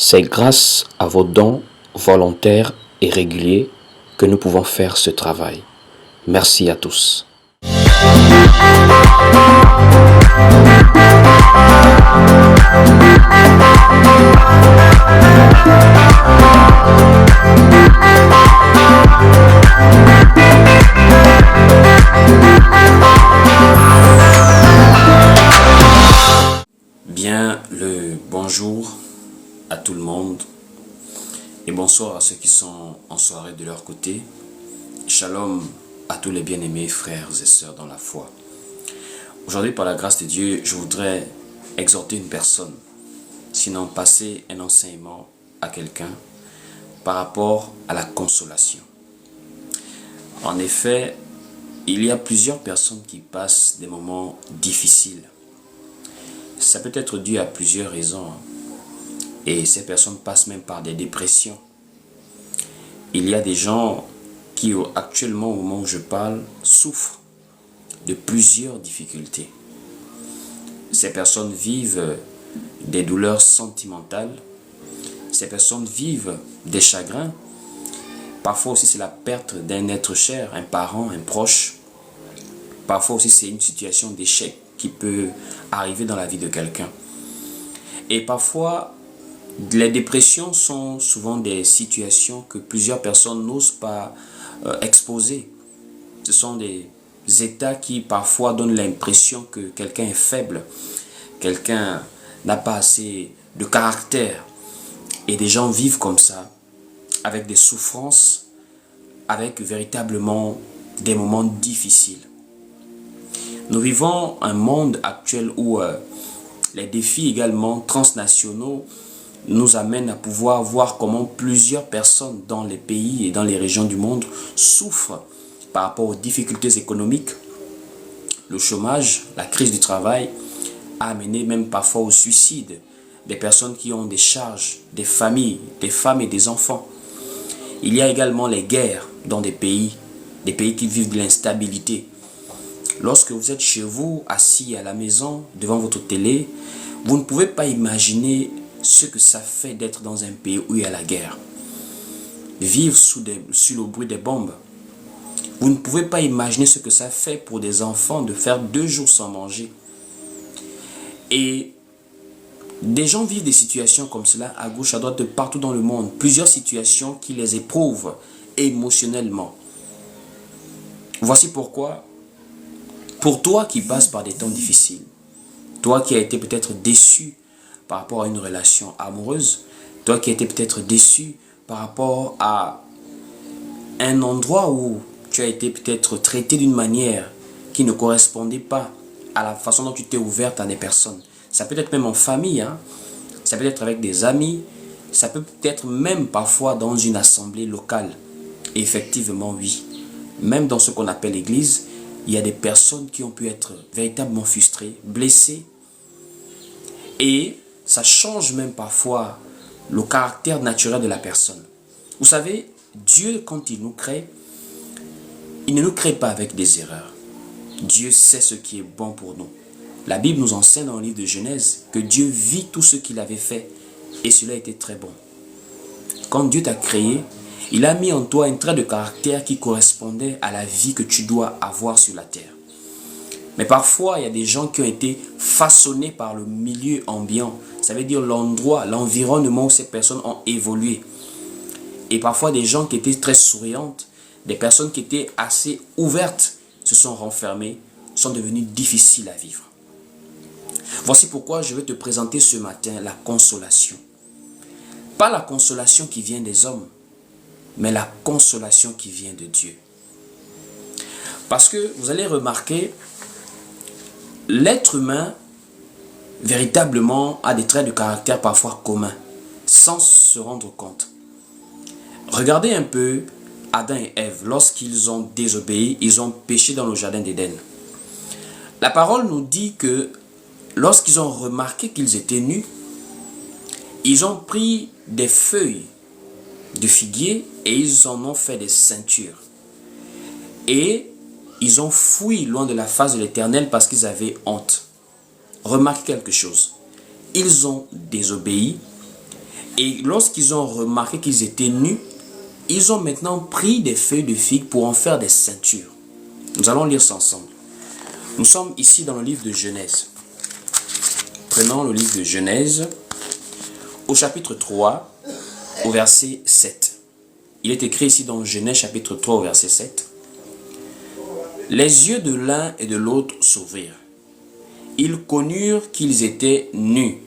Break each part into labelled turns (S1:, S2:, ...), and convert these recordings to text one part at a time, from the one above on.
S1: C'est grâce à vos dons volontaires et réguliers que nous pouvons faire ce travail. Merci à tous. Bien le bonjour à tout le monde et bonsoir à ceux qui sont en soirée de leur côté. Shalom à tous les bien-aimés frères et sœurs dans la foi. Aujourd'hui, par la grâce de Dieu, je voudrais exhorter une personne, sinon passer un enseignement à quelqu'un par rapport à la consolation. En effet, il y a plusieurs personnes qui passent des moments difficiles. Ça peut être dû à plusieurs raisons. Et ces personnes passent même par des dépressions. Il y a des gens qui, actuellement, au moment où je parle, souffrent de plusieurs difficultés. Ces personnes vivent des douleurs sentimentales. Ces personnes vivent des chagrins. Parfois aussi, c'est la perte d'un être cher, un parent, un proche. Parfois aussi, c'est une situation d'échec qui peut arriver dans la vie de quelqu'un. Et parfois, les dépressions sont souvent des situations que plusieurs personnes n'osent pas exposer. Ce sont des états qui parfois donnent l'impression que quelqu'un est faible, quelqu'un n'a pas assez de caractère. Et des gens vivent comme ça, avec des souffrances, avec véritablement des moments difficiles. Nous vivons un monde actuel où les défis également transnationaux nous amènent à pouvoir voir comment plusieurs personnes dans les pays et dans les régions du monde souffrent par rapport aux difficultés économiques. Le chômage, la crise du travail a amené même parfois au suicide des personnes qui ont des charges, des familles, des femmes et des enfants. Il y a également les guerres dans des pays qui vivent de l'instabilité. Lorsque vous êtes chez vous, assis à la maison, devant votre télé, vous ne pouvez pas imaginer ce que ça fait d'être dans un pays où il y a la guerre. Vivre sous le bruit des bombes. Vous ne pouvez pas imaginer ce que ça fait pour des enfants de faire 2 jours sans manger. Et des gens vivent des situations comme cela à gauche, à droite, de partout dans le monde. Plusieurs situations qui les éprouvent émotionnellement. Voici pourquoi, pour toi qui passes par des temps difficiles, toi qui as été peut-être déçu par rapport à une relation amoureuse, toi qui as été peut-être déçu par rapport à un endroit où tu as été peut-être traité d'une manière qui ne correspondait pas à la façon dont tu t'es ouverte à des personnes. Ça peut être même en famille, ça peut être avec des amis, ça peut être même parfois dans une assemblée locale. Et effectivement, oui, même dans ce qu'on appelle l'église, il y a des personnes qui ont pu être véritablement frustrées, blessées. Et ça change même parfois le caractère naturel de la personne. Vous savez, Dieu, quand il nous crée, il ne nous crée pas avec des erreurs. Dieu sait ce qui est bon pour nous. La Bible nous enseigne dans le livre de Genèse que Dieu vit tout ce qu'il avait fait et cela était très bon. Quand Dieu t'a créé, il a mis en toi un trait de caractère qui correspondait à la vie que tu dois avoir sur la terre. Mais parfois, il y a des gens qui ont été façonnés par le milieu ambiant. Ça veut dire l'endroit, l'environnement où ces personnes ont évolué. Et parfois, des gens qui étaient très souriantes, des personnes qui étaient assez ouvertes, se sont renfermées, sont devenues difficiles à vivre. Voici pourquoi je vais te présenter ce matin la consolation. Pas la consolation qui vient des hommes, mais la consolation qui vient de Dieu. Parce que vous allez remarquer, l'être humain, véritablement, a des traits de caractère parfois communs, sans se rendre compte. Regardez un peu Adam et Ève, lorsqu'ils ont désobéi, ils ont péché dans le jardin d'Éden. La parole nous dit que lorsqu'ils ont remarqué qu'ils étaient nus, ils ont pris des feuilles de figuier et ils en ont fait des ceintures. Et ils ont fui loin de la face de l'Éternel parce qu'ils avaient honte. Remarquez quelque chose. Ils ont désobéi Et lorsqu'ils ont remarqué qu'ils étaient nus, ils ont maintenant pris des feuilles de figue pour en faire des ceintures. Nous allons lire ça ensemble. Nous sommes ici dans le livre de Genèse. Prenons le livre de Genèse, au chapitre 3, au verset 7. Il est écrit ici dans Genèse chapitre 3, au verset 7. Les yeux de l'un et de l'autre s'ouvrirent. Ils connurent qu'ils étaient nus,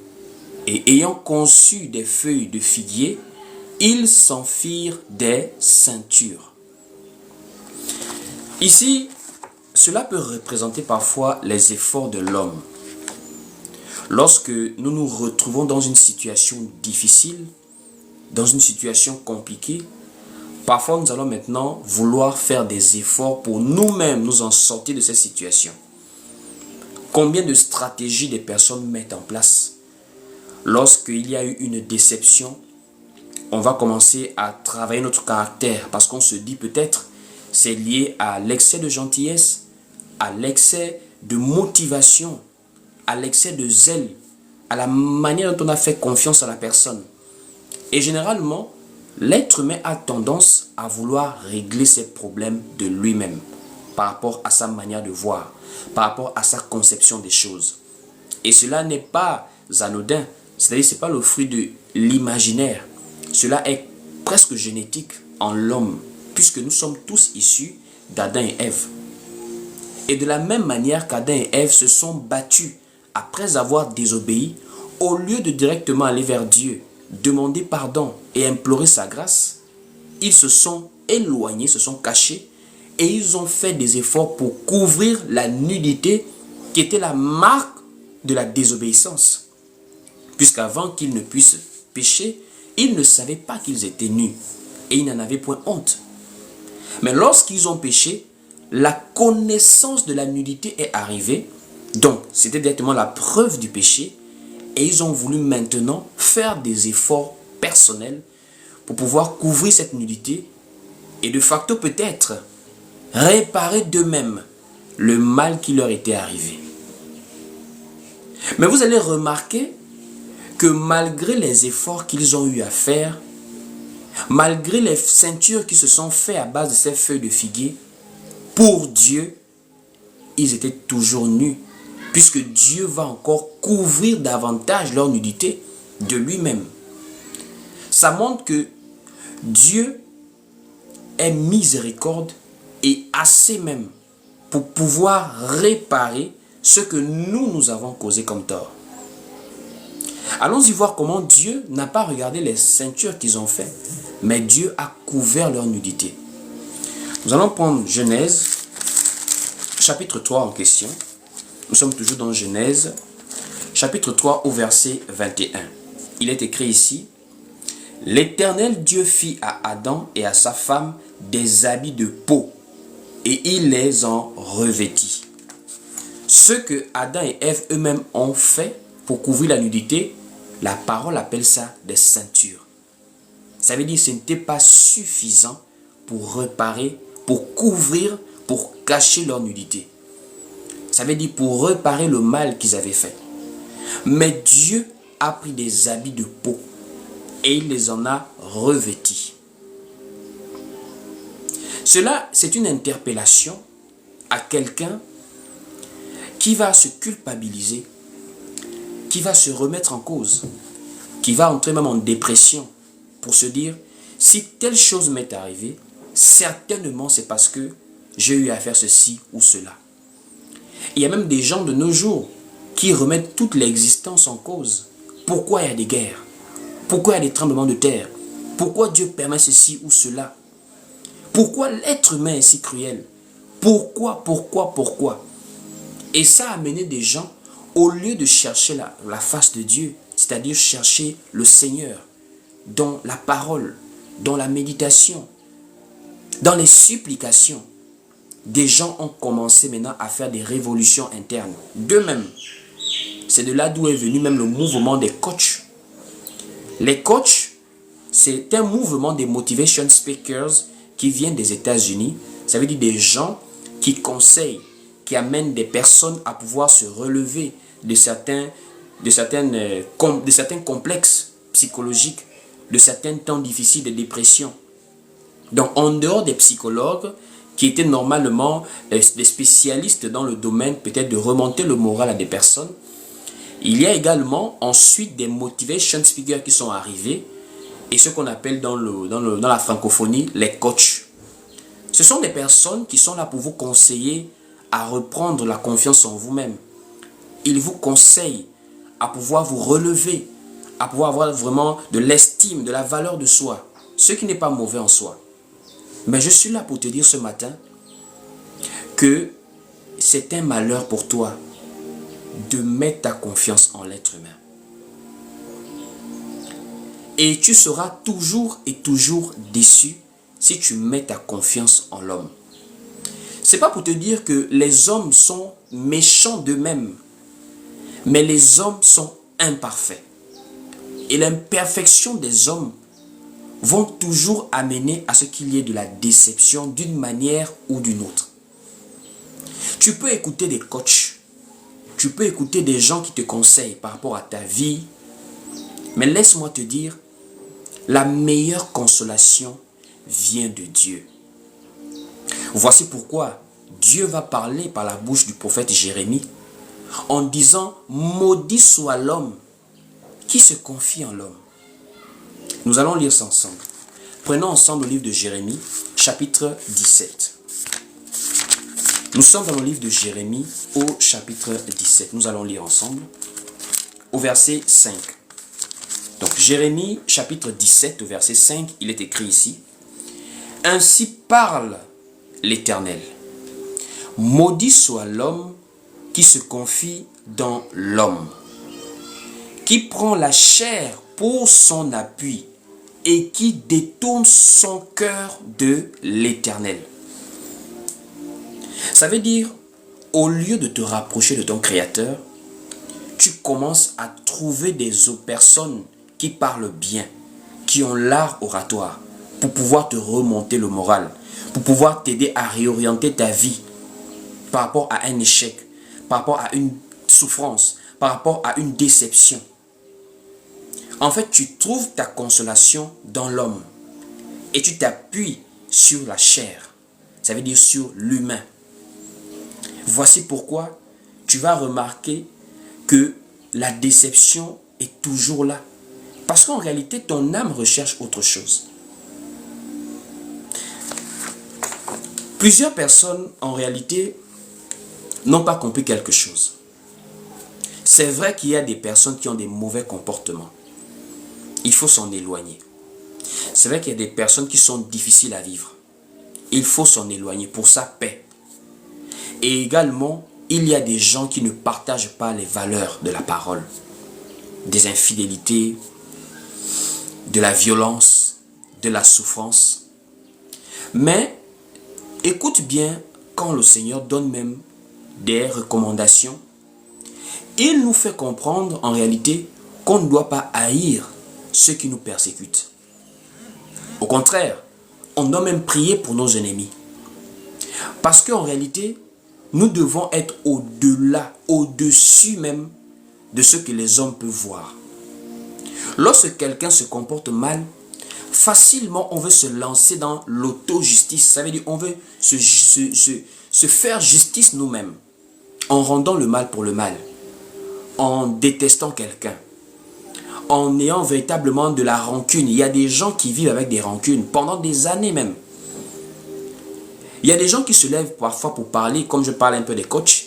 S1: et ayant conçu des feuilles de figuier, ils s'en firent des ceintures. Ici, cela peut représenter parfois les efforts de l'homme. Lorsque nous nous retrouvons dans une situation difficile, dans une situation compliquée, parfois nous allons maintenant vouloir faire des efforts pour nous-mêmes nous en sortir de cette situation. Combien de stratégies des personnes mettent en place? Lorsqu'il y a eu une déception, on va commencer à travailler notre caractère parce qu'on se dit peut-être c'est lié à l'excès de gentillesse, à l'excès de motivation, à l'excès de zèle, à la manière dont on a fait confiance à la personne. Et généralement, l'être humain a tendance à vouloir régler ses problèmes de lui-même par rapport à sa manière de voir, par rapport à sa conception des choses. Et cela n'est pas anodin, c'est-à-dire que ce n'est pas le fruit de l'imaginaire. Cela est presque génétique en l'homme, puisque nous sommes tous issus d'Adam et Ève. Et de la même manière qu'Adam et Ève se sont battus après avoir désobéi, au lieu de directement aller vers Dieu, demander pardon et implorer sa grâce, ils se sont éloignés, se sont cachés et ils ont fait des efforts pour couvrir la nudité qui était la marque de la désobéissance. Puisqu'avant qu'ils ne puissent pécher, ils ne savaient pas qu'ils étaient nus et ils n'en avaient point honte. Mais lorsqu'ils ont péché, la connaissance de la nudité est arrivée. Donc, c'était directement la preuve du péché. Et ils ont voulu maintenant faire des efforts personnels pour pouvoir couvrir cette nudité et de facto peut-être réparer d'eux-mêmes le mal qui leur était arrivé. Mais vous allez remarquer que malgré les efforts qu'ils ont eu à faire, malgré les ceintures qui se sont faites à base de ces feuilles de figuier, pour Dieu, ils étaient toujours nus, puisque Dieu va encore couvrir davantage leur nudité de lui-même. Ça montre que Dieu est miséricorde et assez même pour pouvoir réparer ce que nous avons causé comme tort. Allons-y voir comment Dieu n'a pas regardé les ceintures qu'ils ont faites, mais Dieu a couvert leur nudité. Nous allons prendre Genèse, chapitre 3 en question. Nous sommes toujours dans Genèse, chapitre 3 au verset 21. Il est écrit ici: L'Éternel Dieu fit à Adam et à sa femme des habits de peau, et il les en revêtit. Ce que Adam et Ève eux-mêmes ont fait pour couvrir la nudité, la parole appelle ça des ceintures. Ça veut dire que ce n'était pas suffisant pour réparer, pour couvrir, pour cacher leur nudité. Ça veut dire pour réparer le mal qu'ils avaient fait. Mais Dieu a pris des habits de peau et il les en a revêtis. Cela, c'est une interpellation à quelqu'un qui va se culpabiliser, qui va se remettre en cause, qui va entrer même en dépression pour se dire, si telle chose m'est arrivée, certainement c'est parce que j'ai eu à faire ceci ou cela. Il y a même des gens de nos jours qui remettent toute l'existence en cause. Pourquoi il y a des guerres? Pourquoi il y a des tremblements de terre? Pourquoi Dieu permet ceci ou cela? Pourquoi l'être humain est si cruel? Pourquoi? Et ça a amené des gens, au lieu de chercher la face de Dieu, c'est-à-dire chercher le Seigneur, dans la parole, dans la méditation, dans les supplications, des gens ont commencé maintenant à faire des révolutions internes d'eux-mêmes. C'est de là d'où est venu même le mouvement des coachs. Les coachs, c'est un mouvement des motivation speakers qui vient des États-Unis. Ça veut dire des gens qui conseillent, qui amènent des personnes à pouvoir se relever de certains complexes psychologiques de certains temps difficiles de dépression. Donc, en dehors des psychologues, qui étaient normalement des spécialistes dans le domaine peut-être de remonter le moral à des personnes, il y a également ensuite des motivation speakers qui sont arrivés et ce qu'on appelle dans la francophonie les coachs. Ce sont des personnes qui sont là pour vous conseiller à reprendre la confiance en vous-même. Ils vous conseillent à pouvoir vous relever, à pouvoir avoir vraiment de l'estime, de la valeur de soi, ce qui n'est pas mauvais en soi. Mais je suis là pour te dire ce matin que c'est un malheur pour toi de mettre ta confiance en l'être humain. Et tu seras toujours et toujours déçu si tu mets ta confiance en l'homme. C'est pas pour te dire que les hommes sont méchants d'eux-mêmes, mais les hommes sont imparfaits. Et l'imperfection des hommes vont toujours amener à ce qu'il y ait de la déception d'une manière ou d'une autre. Tu peux écouter des coachs, tu peux écouter des gens qui te conseillent par rapport à ta vie, mais laisse-moi te dire, la meilleure consolation vient de Dieu. Voici pourquoi Dieu va parler par la bouche du prophète Jérémie en disant « Maudit soit l'homme qui se confie en l'homme ». Nous allons lire ça ensemble. Prenons ensemble le livre de Jérémie, chapitre 17. Nous sommes dans le livre de Jérémie au chapitre 17. Nous allons lire ensemble au verset 5. Donc Jérémie chapitre 17 au verset 5, il est écrit ici. Ainsi parle l'Éternel. Maudit soit l'homme qui se confie dans l'homme, qui prend la chair pour son appui et qui détourne son cœur de l'Éternel. Ça veut dire, au lieu de te rapprocher de ton Créateur, tu commences à trouver des personnes qui parlent bien, qui ont l'art oratoire, pour pouvoir te remonter le moral, pour pouvoir t'aider à réorienter ta vie par rapport à un échec, par rapport à une souffrance, par rapport à une déception. En fait, tu trouves ta consolation dans l'homme et tu t'appuies sur la chair, ça veut dire sur l'humain. Voici pourquoi tu vas remarquer que la déception est toujours là. Parce qu'en réalité, ton âme recherche autre chose. Plusieurs personnes, en réalité, n'ont pas compris quelque chose. C'est vrai qu'il y a des personnes qui ont des mauvais comportements. Il faut s'en éloigner. C'est vrai qu'il y a des personnes qui sont difficiles à vivre. Il faut s'en éloigner pour sa paix. Et également, il y a des gens qui ne partagent pas les valeurs de la parole. Des infidélités, de la violence, de la souffrance. Mais, écoute bien quand le Seigneur donne même des recommandations. Il nous fait comprendre en réalité qu'on ne doit pas haïr ceux qui nous persécutent. Au contraire, on doit même prier pour nos ennemis. Parce qu'en réalité, nous devons être au-delà, au-dessus même de ce que les hommes peuvent voir. Lorsque quelqu'un se comporte mal, facilement on veut se lancer dans l'auto-justice. Ça veut dire on veut se faire justice nous-mêmes en rendant le mal pour le mal, en détestant quelqu'un, en ayant véritablement de la rancune. Il y a des gens qui vivent avec des rancunes pendant des années même. Il y a des gens qui se lèvent parfois pour parler, comme je parle un peu des coachs.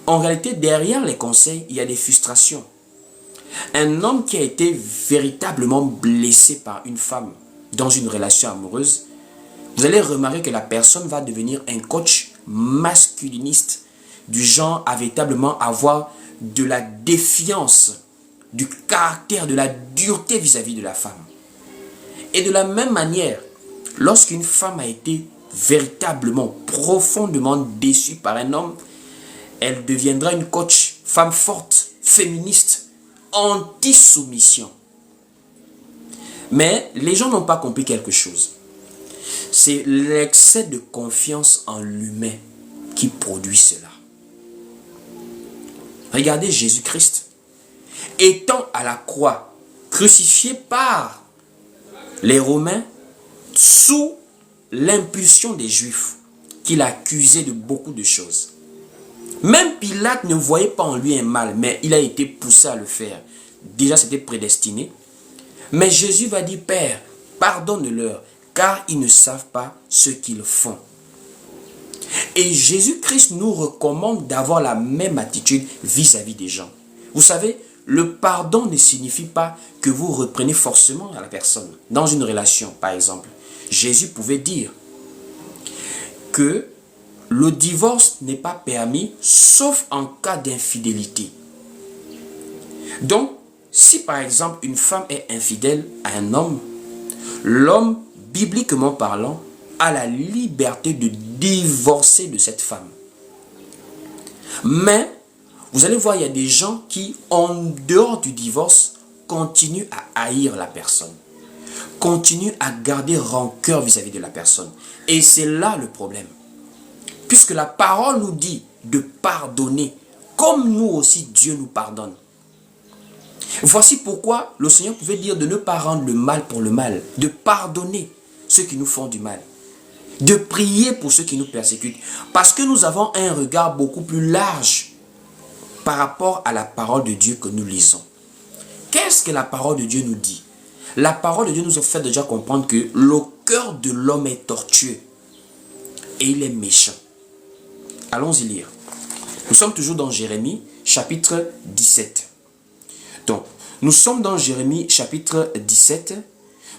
S1: En réalité, derrière les conseils, il y a des frustrations. Un homme qui a été véritablement blessé par une femme dans une relation amoureuse, vous allez remarquer que la personne va devenir un coach masculiniste, du genre à véritablement avoir de la défiance, du caractère, de la dureté vis-à-vis de la femme. Et de la même manière, lorsqu'une femme a été véritablement, profondément déçue par un homme, elle deviendra une coach, femme forte, féministe, anti-soumission. Mais les gens n'ont pas compris quelque chose. C'est l'excès de confiance en l'humain qui produit cela. Regardez Jésus-Christ, étant à la croix, crucifié par les Romains, sous l'impulsion des Juifs, qui l'accusaient de beaucoup de choses. Même Pilate ne voyait pas en lui un mal, mais il a été poussé à le faire. Déjà, c'était prédestiné. Mais Jésus va dire, Père, pardonne-leur, car ils ne savent pas ce qu'ils font. Et Jésus-Christ nous recommande d'avoir la même attitude vis-à-vis des gens. Vous savez, le pardon ne signifie pas que vous reprenez forcément à la personne. Dans une relation, par exemple, Jésus pouvait dire que le divorce n'est pas permis sauf en cas d'infidélité. Donc, si par exemple une femme est infidèle à un homme, l'homme, bibliquement parlant, a la liberté de divorcer de cette femme. Mais, vous allez voir, il y a des gens qui, en dehors du divorce, continuent à haïr la personne, continuent à garder rancœur vis-à-vis de la personne. Et c'est là le problème. Puisque la parole nous dit de pardonner, comme nous aussi Dieu nous pardonne. Voici pourquoi le Seigneur pouvait dire de ne pas rendre le mal pour le mal, de pardonner ceux qui nous font du mal, de prier pour ceux qui nous persécutent, parce que nous avons un regard beaucoup plus large par rapport à la parole de Dieu que nous lisons. Qu'est-ce que la parole de Dieu nous dit? La parole de Dieu nous a fait déjà comprendre que le cœur de l'homme est tortueux et il est méchant. Allons-y lire. Nous sommes toujours dans Jérémie, chapitre 17. Donc, nous sommes dans Jérémie, chapitre 17.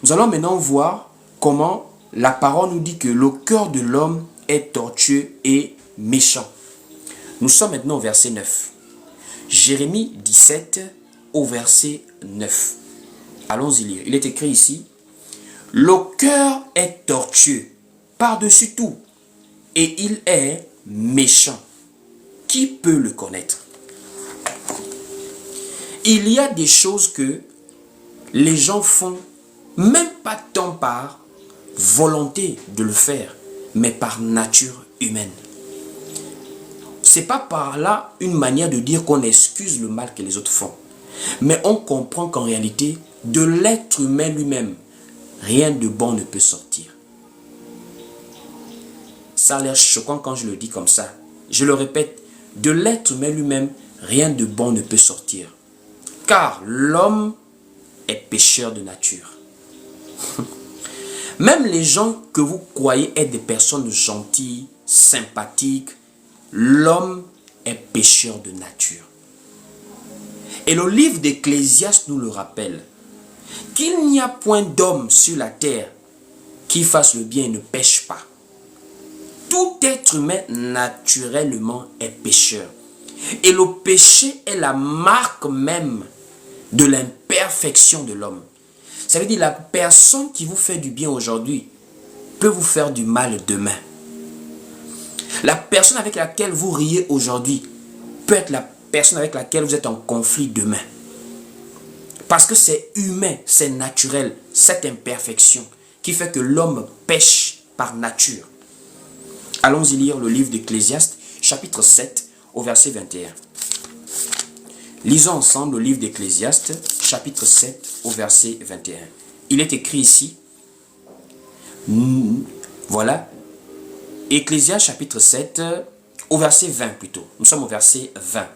S1: Nous allons maintenant voir comment la parole nous dit que le cœur de l'homme est tortueux et méchant. Nous sommes maintenant au verset 9. Jérémie 17, au verset 9. Allons-y lire. Il est écrit ici. Le cœur est tortueux par-dessus tout et il est méchant. Qui peut le connaître? Il y a des choses que les gens font, même pas tant par volonté de le faire, mais par nature humaine. C'est pas par là une manière de dire qu'on excuse le mal que les autres font. Mais on comprend qu'en réalité, de l'être humain lui-même, rien de bon ne peut sortir. Ça a l'air choquant quand je le dis comme ça. Je le répète, de l'être humain lui-même, rien de bon ne peut sortir. Car l'homme est pécheur de nature. Même les gens que vous croyez être des personnes gentilles, sympathiques, l'homme est pécheur de nature. Et le livre d'Ecclésiaste nous le rappelle, qu'il n'y a point d'homme sur la terre qui fasse le bien et ne pêche pas. Tout être humain naturellement est pécheur. Et le péché est la marque même de l'imperfection de l'homme. Ça veut dire la personne qui vous fait du bien aujourd'hui peut vous faire du mal demain. La personne avec laquelle vous riez aujourd'hui peut être la personne avec laquelle vous êtes en conflit demain. Parce que c'est humain, c'est naturel, cette imperfection qui fait que l'homme pêche par nature. Allons-y lire le livre d'Ecclésiaste, chapitre 7, au verset 21. Lisons ensemble le livre d'Ecclésiaste, chapitre 7, au verset 21. Il est écrit ici, voilà, Ecclésiaste, chapitre 7, au verset 20 plutôt. Nous sommes au verset 20.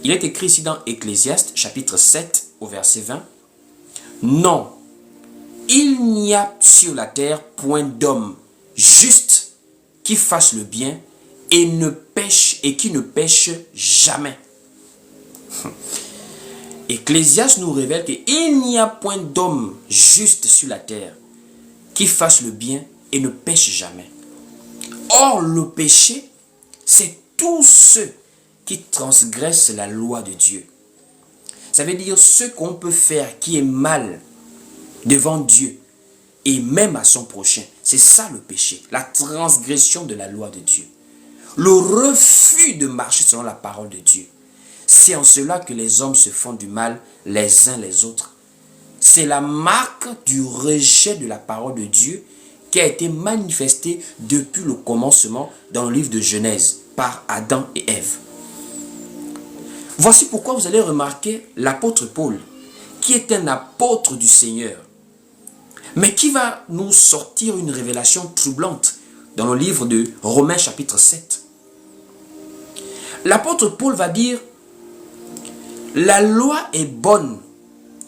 S1: Il est écrit ici dans Ecclésiaste, chapitre 7, au verset 20. Non, il n'y a sur la terre point d'homme juste qui fasse le bien et qui ne pêche jamais. Ecclésiaste nous révèle qu'il n'y a point d'homme juste sur la terre qui fasse le bien et ne pêche jamais. Or, le péché, c'est tous ceux qui transgressent la loi de Dieu. Ça veut dire ce qu'on peut faire qui est mal devant Dieu et même à son prochain. C'est ça le péché, la transgression de la loi de Dieu. Le refus de marcher selon la parole de Dieu. C'est en cela que les hommes se font du mal les uns les autres. C'est la marque du rejet de la parole de Dieu qui a été manifestée depuis le commencement dans le livre de Genèse par Adam et Ève. Voici pourquoi vous allez remarquer l'apôtre Paul, qui est un apôtre du Seigneur. mais qui va nous sortir une révélation troublante dans le livre de Romains chapitre 7. L'apôtre Paul va dire, la loi est bonne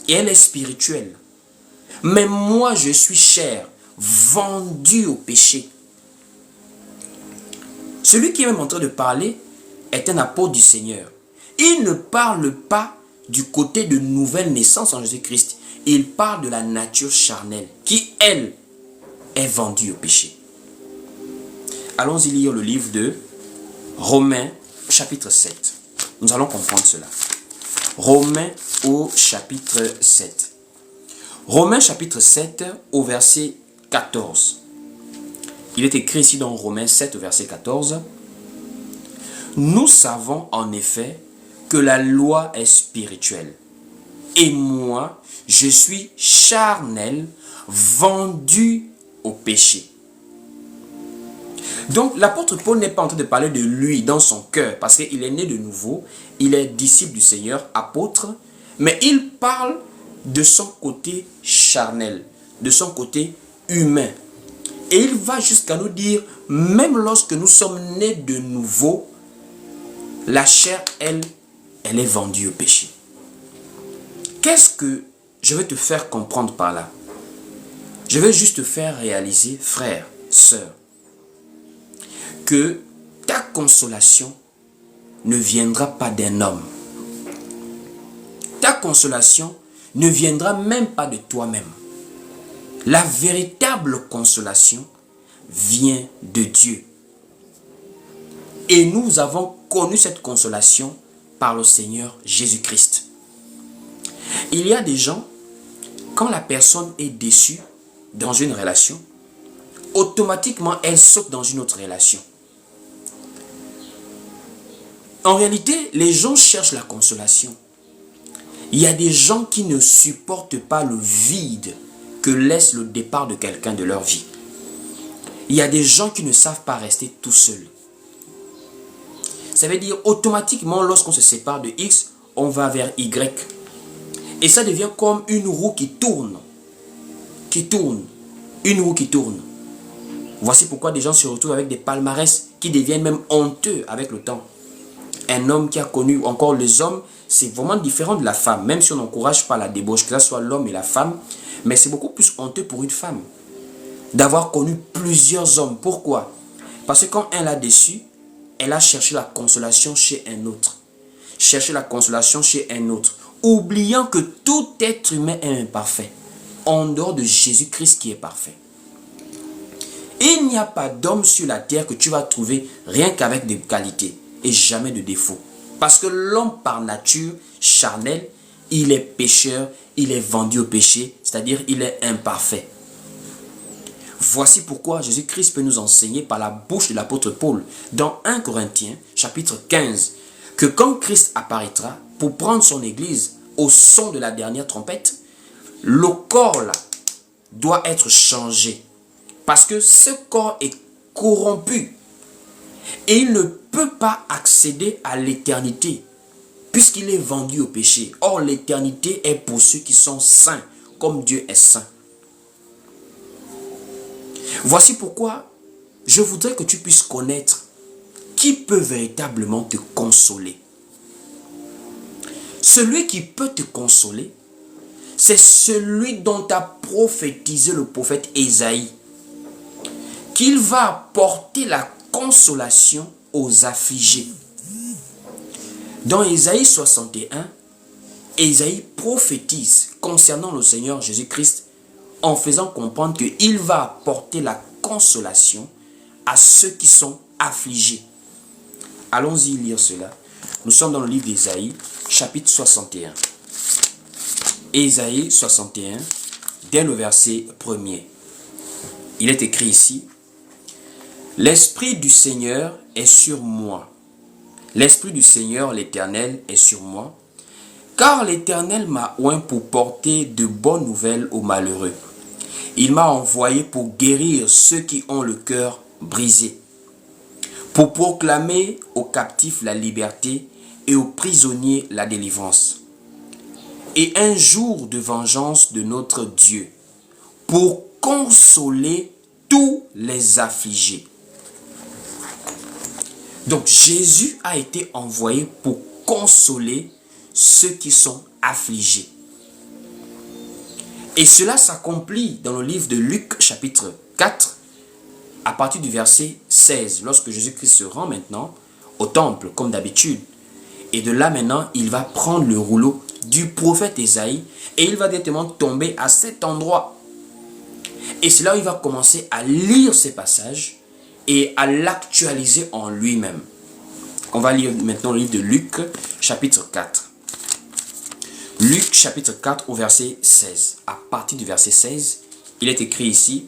S1: et elle est spirituelle, mais moi je suis chair, vendu au péché. Celui qui est même en train de parler est un apôtre du Seigneur. Il ne parle pas du côté de nouvelle naissance en Jésus-Christ. Il parle de la nature charnelle qui, elle, est vendue au péché. Allons-y lire le livre de Romains chapitre 7. Nous allons comprendre cela. Romains au chapitre 7. Romains chapitre 7 au verset 14. Il est écrit ici dans Romains 7 au verset 14. Nous savons en effet que la loi est spirituelle. Et moi, je suis charnel, vendu au péché. Donc, l'apôtre Paul n'est pas en train de parler de lui dans son cœur, parce qu'il est né de nouveau, il est disciple du Seigneur, apôtre, mais il parle de son côté charnel, de son côté humain. Et il va jusqu'à nous dire, même lorsque nous sommes nés de nouveau, la chair, elle est vendue au péché. Qu'est-ce que je vais te faire comprendre par là? Je vais juste te faire réaliser, frère, sœur, que ta consolation ne viendra pas d'un homme. Ta consolation ne viendra même pas de toi-même. La véritable consolation vient de Dieu. Et nous avons connu cette consolation par le Seigneur Jésus-Christ. Il y a des gens, quand la personne est déçue dans une relation, automatiquement elle saute dans une autre relation. En réalité, les gens cherchent la consolation. Il y a des gens qui ne supportent pas le vide que laisse le départ de quelqu'un de leur vie. Il y a des gens qui ne savent pas rester tout seuls. Ça veut dire automatiquement, lorsqu'on se sépare de X, on va vers Y. Et ça devient comme une roue qui tourne. Une roue qui tourne. Voici pourquoi des gens se retrouvent avec des palmarès qui deviennent même honteux avec le temps. Un homme qui a connu, encore les hommes, c'est vraiment différent de la femme. Même si on n'encourage pas la débauche, que ce soit l'homme et la femme, mais c'est beaucoup plus honteux pour une femme d'avoir connu plusieurs hommes. Pourquoi? Parce que quand elle l'a déçu, elle a cherché la consolation chez un autre. Chercher la consolation chez un autre. Oubliant que tout être humain est imparfait. En dehors de Jésus-Christ qui est parfait. Il n'y a pas d'homme sur la terre que tu vas trouver rien qu'avec des qualités et jamais de défauts. Parce que l'homme par nature, charnel, il est pécheur, il est vendu au péché, c'est-à-dire il est imparfait. Voici pourquoi Jésus-Christ peut nous enseigner par la bouche de l'apôtre Paul dans 1 Corinthiens chapitre 15 que quand Christ apparaîtra pour prendre son église au son de la dernière trompette, le corps là doit être changé parce que ce corps est corrompu et il ne peut pas accéder à l'éternité puisqu'il est vendu au péché. Or l'éternité est pour ceux qui sont saints comme Dieu est saint. Voici pourquoi je voudrais que tu puisses connaître qui peut véritablement te consoler. Celui qui peut te consoler, c'est celui dont a prophétisé le prophète Ésaïe, qu'il va apporter la consolation aux affligés. Dans Ésaïe 61, Ésaïe prophétise concernant le Seigneur Jésus-Christ en faisant comprendre qu'il va apporter la consolation à ceux qui sont affligés. Allons-y lire cela. Nous sommes dans le livre d'Ésaïe, chapitre 61. Ésaïe 61, dès le verset 1er. Il est écrit ici, « L'Esprit du Seigneur est sur moi. L'Esprit du Seigneur, l'Éternel, est sur moi. Car l'Éternel m'a oint pour porter de bonnes nouvelles aux malheureux. Il m'a envoyé pour guérir ceux qui ont le cœur brisé, pour proclamer aux captifs la liberté et aux prisonniers la délivrance. Et un jour de vengeance de notre Dieu, pour consoler tous les affligés. Donc Jésus a été envoyé pour consoler ceux qui sont affligés. Et cela s'accomplit dans le livre de Luc chapitre 4 à partir du verset 16, lorsque Jésus-Christ se rend maintenant au temple comme d'habitude. Et de là maintenant, il va prendre le rouleau du prophète Ésaïe et il va directement tomber à cet endroit. Et c'est là où il va commencer à lire ces passages et à l'actualiser en lui-même. On va lire maintenant le livre de Luc, chapitre 4. Luc, chapitre 4, au verset 16. À partir du verset 16, il est écrit ici: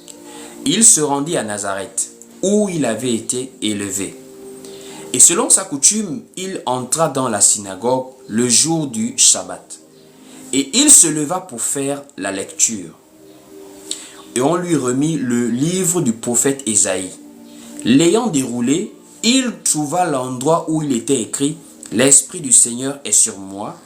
S1: « Il se rendit à Nazareth, où il avait été élevé. Et selon sa coutume, il entra dans la synagogue le jour du Shabbat. Et il se leva pour faire la lecture. Et on lui remit le livre du prophète Ésaïe. L'ayant déroulé, il trouva l'endroit où il était écrit: « L'Esprit du Seigneur est sur moi,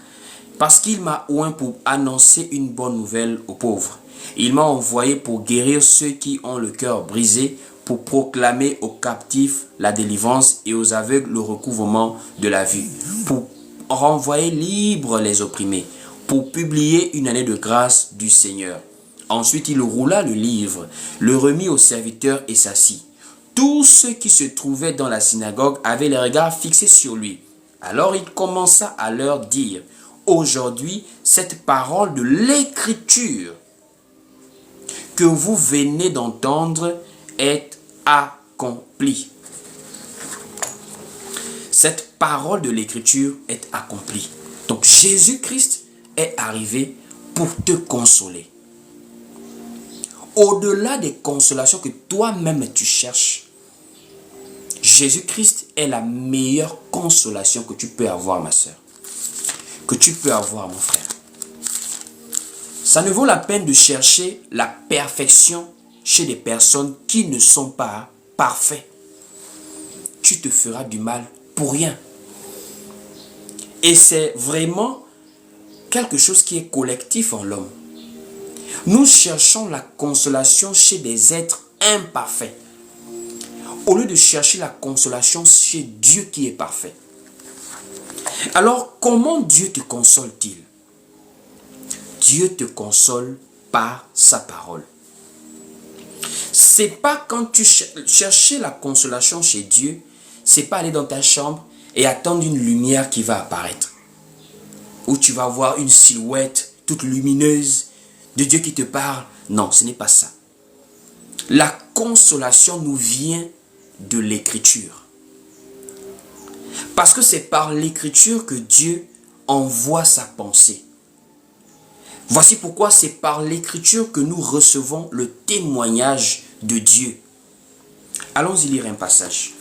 S1: parce qu'il m'a oint pour annoncer une bonne nouvelle aux pauvres. Il m'a envoyé pour guérir ceux qui ont le cœur brisé, pour proclamer aux captifs la délivrance et aux aveugles le recouvrement de la vue, pour renvoyer libres les opprimés, pour publier une année de grâce du Seigneur. » Ensuite, il roula le livre, le remit au serviteur et s'assit. Tous ceux qui se trouvaient dans la synagogue avaient les regards fixés sur lui. Alors il commença à leur dire: « Aujourd'hui, cette parole de l'Écriture que vous venez d'entendre est accomplie. » Cette parole de l'Écriture est accomplie. Donc Jésus-Christ est arrivé pour te consoler. Au-delà des consolations que toi-même tu cherches, Jésus-Christ est la meilleure consolation que tu peux avoir, ma soeur, que tu peux avoir, mon frère. Ça ne vaut la peine de chercher la perfection chez des personnes qui ne sont pas parfaites. Tu te feras du mal pour rien. Et c'est vraiment quelque chose qui est collectif en l'homme. Nous cherchons la consolation chez des êtres imparfaits, au lieu de chercher la consolation chez Dieu qui est parfait. Alors, comment Dieu te console-t-il? Dieu te console par sa parole. C'est pas quand tu cherches la consolation chez Dieu, c'est pas aller dans ta chambre et attendre une lumière qui va apparaître, où tu vas voir une silhouette toute lumineuse de Dieu qui te parle. Non, ce n'est pas ça. La consolation nous vient de l'Écriture. Parce que c'est par l'Écriture que Dieu envoie sa pensée. Voici pourquoi c'est par l'Écriture que nous recevons le témoignage de Dieu. Allons-y lire un passage.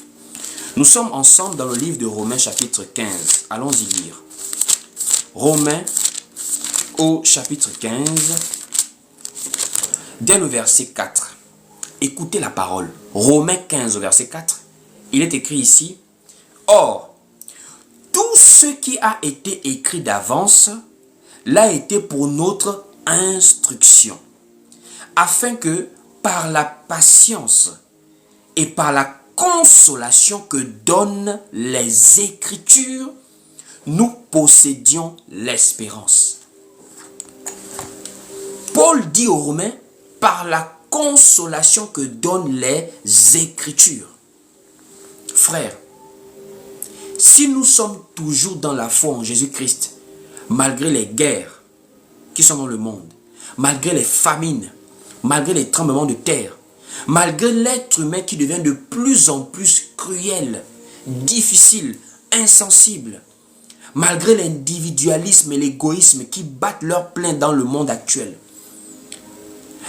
S1: Nous sommes ensemble dans le livre de Romains chapitre 15. Allons-y lire. Romains au chapitre 15, dès le verset 4. Écoutez la parole. Romains 15 au verset 4. Il est écrit ici: « Or, tout ce qui a été écrit d'avance l'a été pour notre instruction, afin que par la patience et par la consolation que donnent les Écritures, nous possédions l'espérance. » Paul dit aux Romains, par la consolation que donnent les Écritures. Frères, si nous sommes toujours dans la foi en Jésus-Christ, malgré les guerres qui sont dans le monde, malgré les famines, malgré les tremblements de terre, malgré l'être humain qui devient de plus en plus cruel, difficile, insensible, malgré l'individualisme et l'égoïsme qui battent leur plein dans le monde actuel,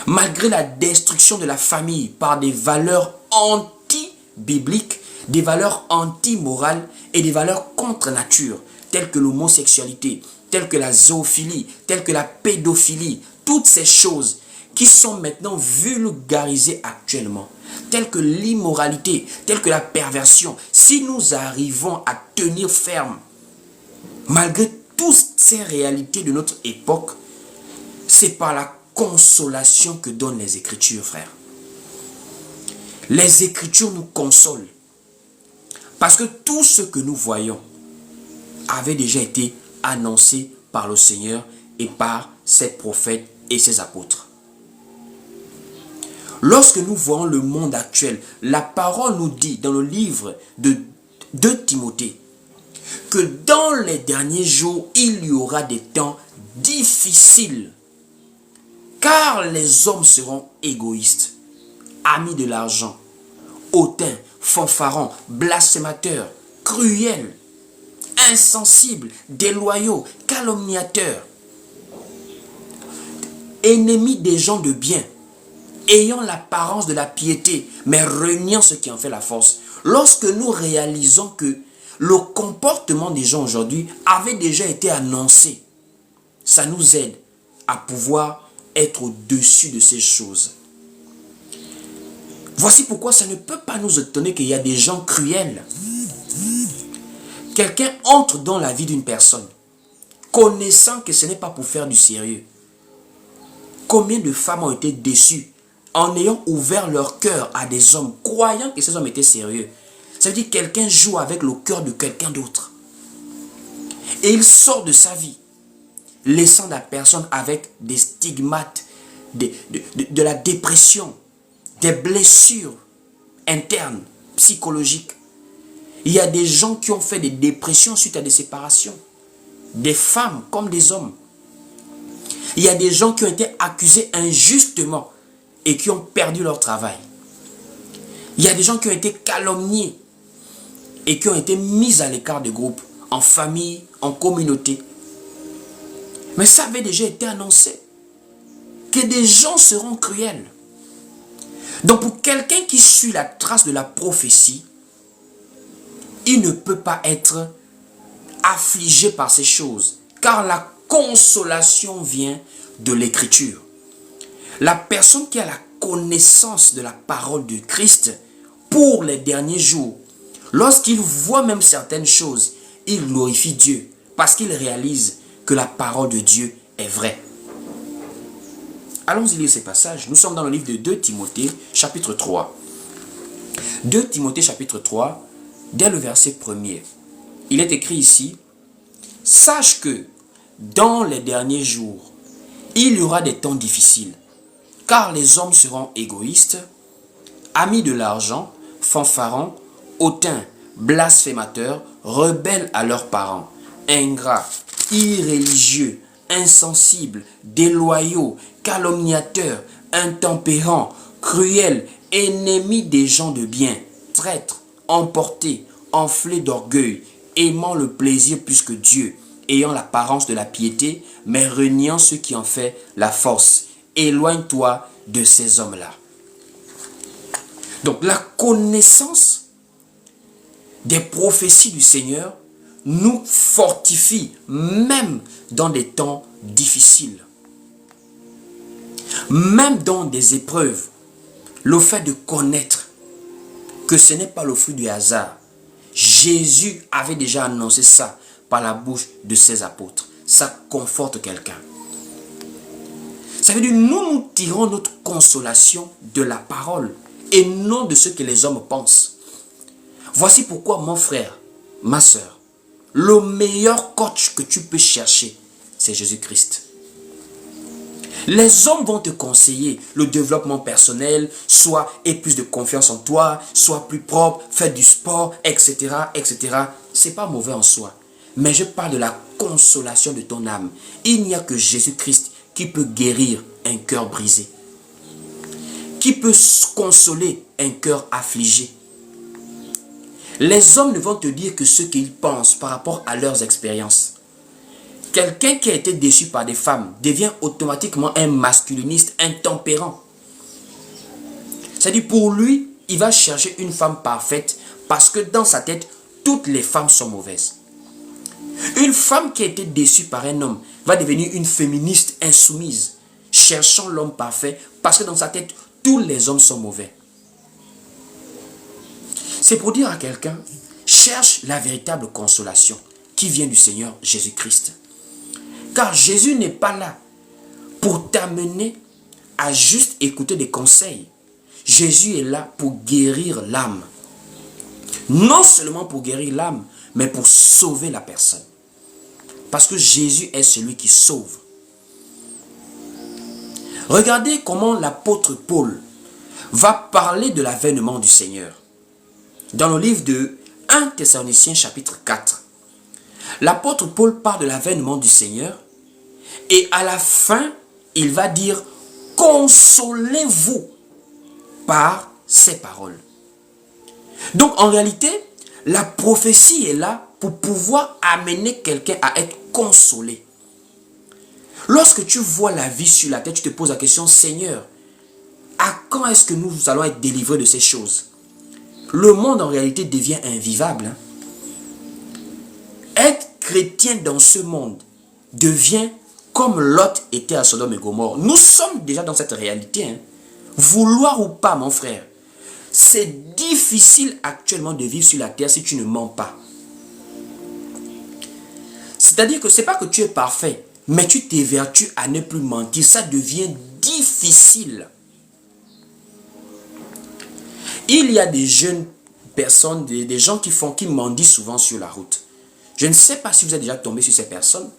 S1: malgré la destruction de la famille par des valeurs anti-bibliques, des valeurs anti-morales et des valeurs contre nature, telles que l'homosexualité, telles que la zoophilie, telles que la pédophilie, toutes ces choses qui sont maintenant vulgarisées actuellement, telles que l'immoralité, telles que la perversion. Si nous arrivons à tenir ferme, malgré toutes ces réalités de notre époque, c'est par la consolation que donnent les Écritures, frère. Les Écritures nous consolent. Parce que tout ce que nous voyons avait déjà été annoncé par le Seigneur et par ses prophètes et ses apôtres. Lorsque nous voyons le monde actuel, la parole nous dit dans le livre de 2 Timothée que dans les derniers jours, il y aura des temps difficiles. Car les hommes seront égoïstes, amis de l'argent, hautains, fanfarons, blasphémateurs, cruels, insensibles, déloyaux, calomniateurs, ennemis des gens de bien, ayant l'apparence de la piété, mais reniant ce qui en fait la force. Lorsque nous réalisons que le comportement des gens aujourd'hui avait déjà été annoncé, ça nous aide à pouvoir être au-dessus de ces choses. Voici pourquoi ça ne peut pas nous étonner qu'il y a des gens cruels. Quelqu'un entre dans la vie d'une personne, connaissant que ce n'est pas pour faire du sérieux. Combien de femmes ont été déçues en ayant ouvert leur cœur à des hommes, croyant que ces hommes étaient sérieux. Ça veut dire que quelqu'un joue avec le cœur de quelqu'un d'autre. Et il sort de sa vie, laissant la personne avec des stigmates, de la dépression, des blessures internes, psychologiques. Il y a des gens qui ont fait des dépressions suite à des séparations. Des femmes comme des hommes. Il y a des gens qui ont été accusés injustement et qui ont perdu leur travail. Il y a des gens qui ont été calomniés et qui ont été mis à l'écart du groupe, en famille, en communauté. Mais ça avait déjà été annoncé que des gens seront cruels. Donc pour quelqu'un qui suit la trace de la prophétie, il ne peut pas être affligé par ces choses, car la consolation vient de l'Écriture. La personne qui a la connaissance de la parole de Christ pour les derniers jours, lorsqu'il voit même certaines choses, il glorifie Dieu parce qu'il réalise que la parole de Dieu est vraie. Allons-y lire ces passages. Nous sommes dans le livre de 2 Timothée, chapitre 3. 2 Timothée, chapitre 3, dès le verset 1er. Il est écrit ici, « Sache que dans les derniers jours, il y aura des temps difficiles, car les hommes seront égoïstes, amis de l'argent, fanfarons, hautains, blasphémateurs, rebelles à leurs parents, ingrats, irréligieux, insensibles, déloyaux, calomniateurs, intempérants, cruels, ennemis des gens de bien, traîtres, emportés, enflés d'orgueil, aimant le plaisir plus que Dieu, ayant l'apparence de la piété, mais reniant ce qui en fait la force. Éloigne-toi de ces hommes-là. » Donc la connaissance des prophéties du Seigneur nous fortifie même dans des temps difficiles. Même dans des épreuves, le fait de connaître que ce n'est pas le fruit du hasard. Jésus avait déjà annoncé ça par la bouche de ses apôtres. Ça conforte quelqu'un. Ça veut dire nous tirons notre consolation de la parole et non de ce que les hommes pensent. Voici pourquoi mon frère, ma soeur, le meilleur coach que tu peux chercher, c'est Jésus-Christ. Les hommes vont te conseiller le développement personnel, soit aie plus de confiance en toi, sois plus propre, fais du sport, etc., etc. C'est pas mauvais en soi. Mais je parle de la consolation de ton âme. Il n'y a que Jésus-Christ qui peut guérir un cœur brisé, qui peut consoler un cœur affligé. Les hommes ne vont te dire que ce qu'ils pensent par rapport à leurs expériences. Quelqu'un qui a été déçu par des femmes devient automatiquement un masculiniste intempérant. C'est-à-dire pour lui, il va chercher une femme parfaite parce que dans sa tête, toutes les femmes sont mauvaises. Une femme qui a été déçue par un homme va devenir une féministe insoumise, cherchant l'homme parfait parce que dans sa tête, tous les hommes sont mauvais. C'est pour dire à quelqu'un, cherche la véritable consolation qui vient du Seigneur Jésus-Christ. Car Jésus n'est pas là pour t'amener à juste écouter des conseils. Jésus est là pour guérir l'âme. Non seulement pour guérir l'âme, mais pour sauver la personne. Parce que Jésus est celui qui sauve. Regardez comment l'apôtre Paul va parler de l'avènement du Seigneur. Dans le livre de 1 Thessaloniciens chapitre 4, l'apôtre Paul parle de l'avènement du Seigneur et à la fin, il va dire « Consolez-vous par ces paroles ». Donc en réalité, la prophétie est là pour pouvoir amener quelqu'un à être consolé. Lorsque tu vois la vie sur la terre, tu te poses la question, Seigneur, à quand est-ce que nous allons être délivrés de ces choses? Le monde en réalité devient invivable. Être chrétien dans ce monde devient comme Lot était à Sodome et Gomorrhe. Nous sommes déjà dans cette réalité. Vouloir ou pas, mon frère, c'est difficile actuellement de vivre sur la terre si tu ne mens pas. C'est-à-dire que ce n'est pas que tu es parfait, mais tu t'évertues à ne plus mentir. Ça devient difficile. Il y a des jeunes personnes, des gens qui mendient souvent sur la route. Je ne sais pas si vous êtes déjà tombé sur ces personnes.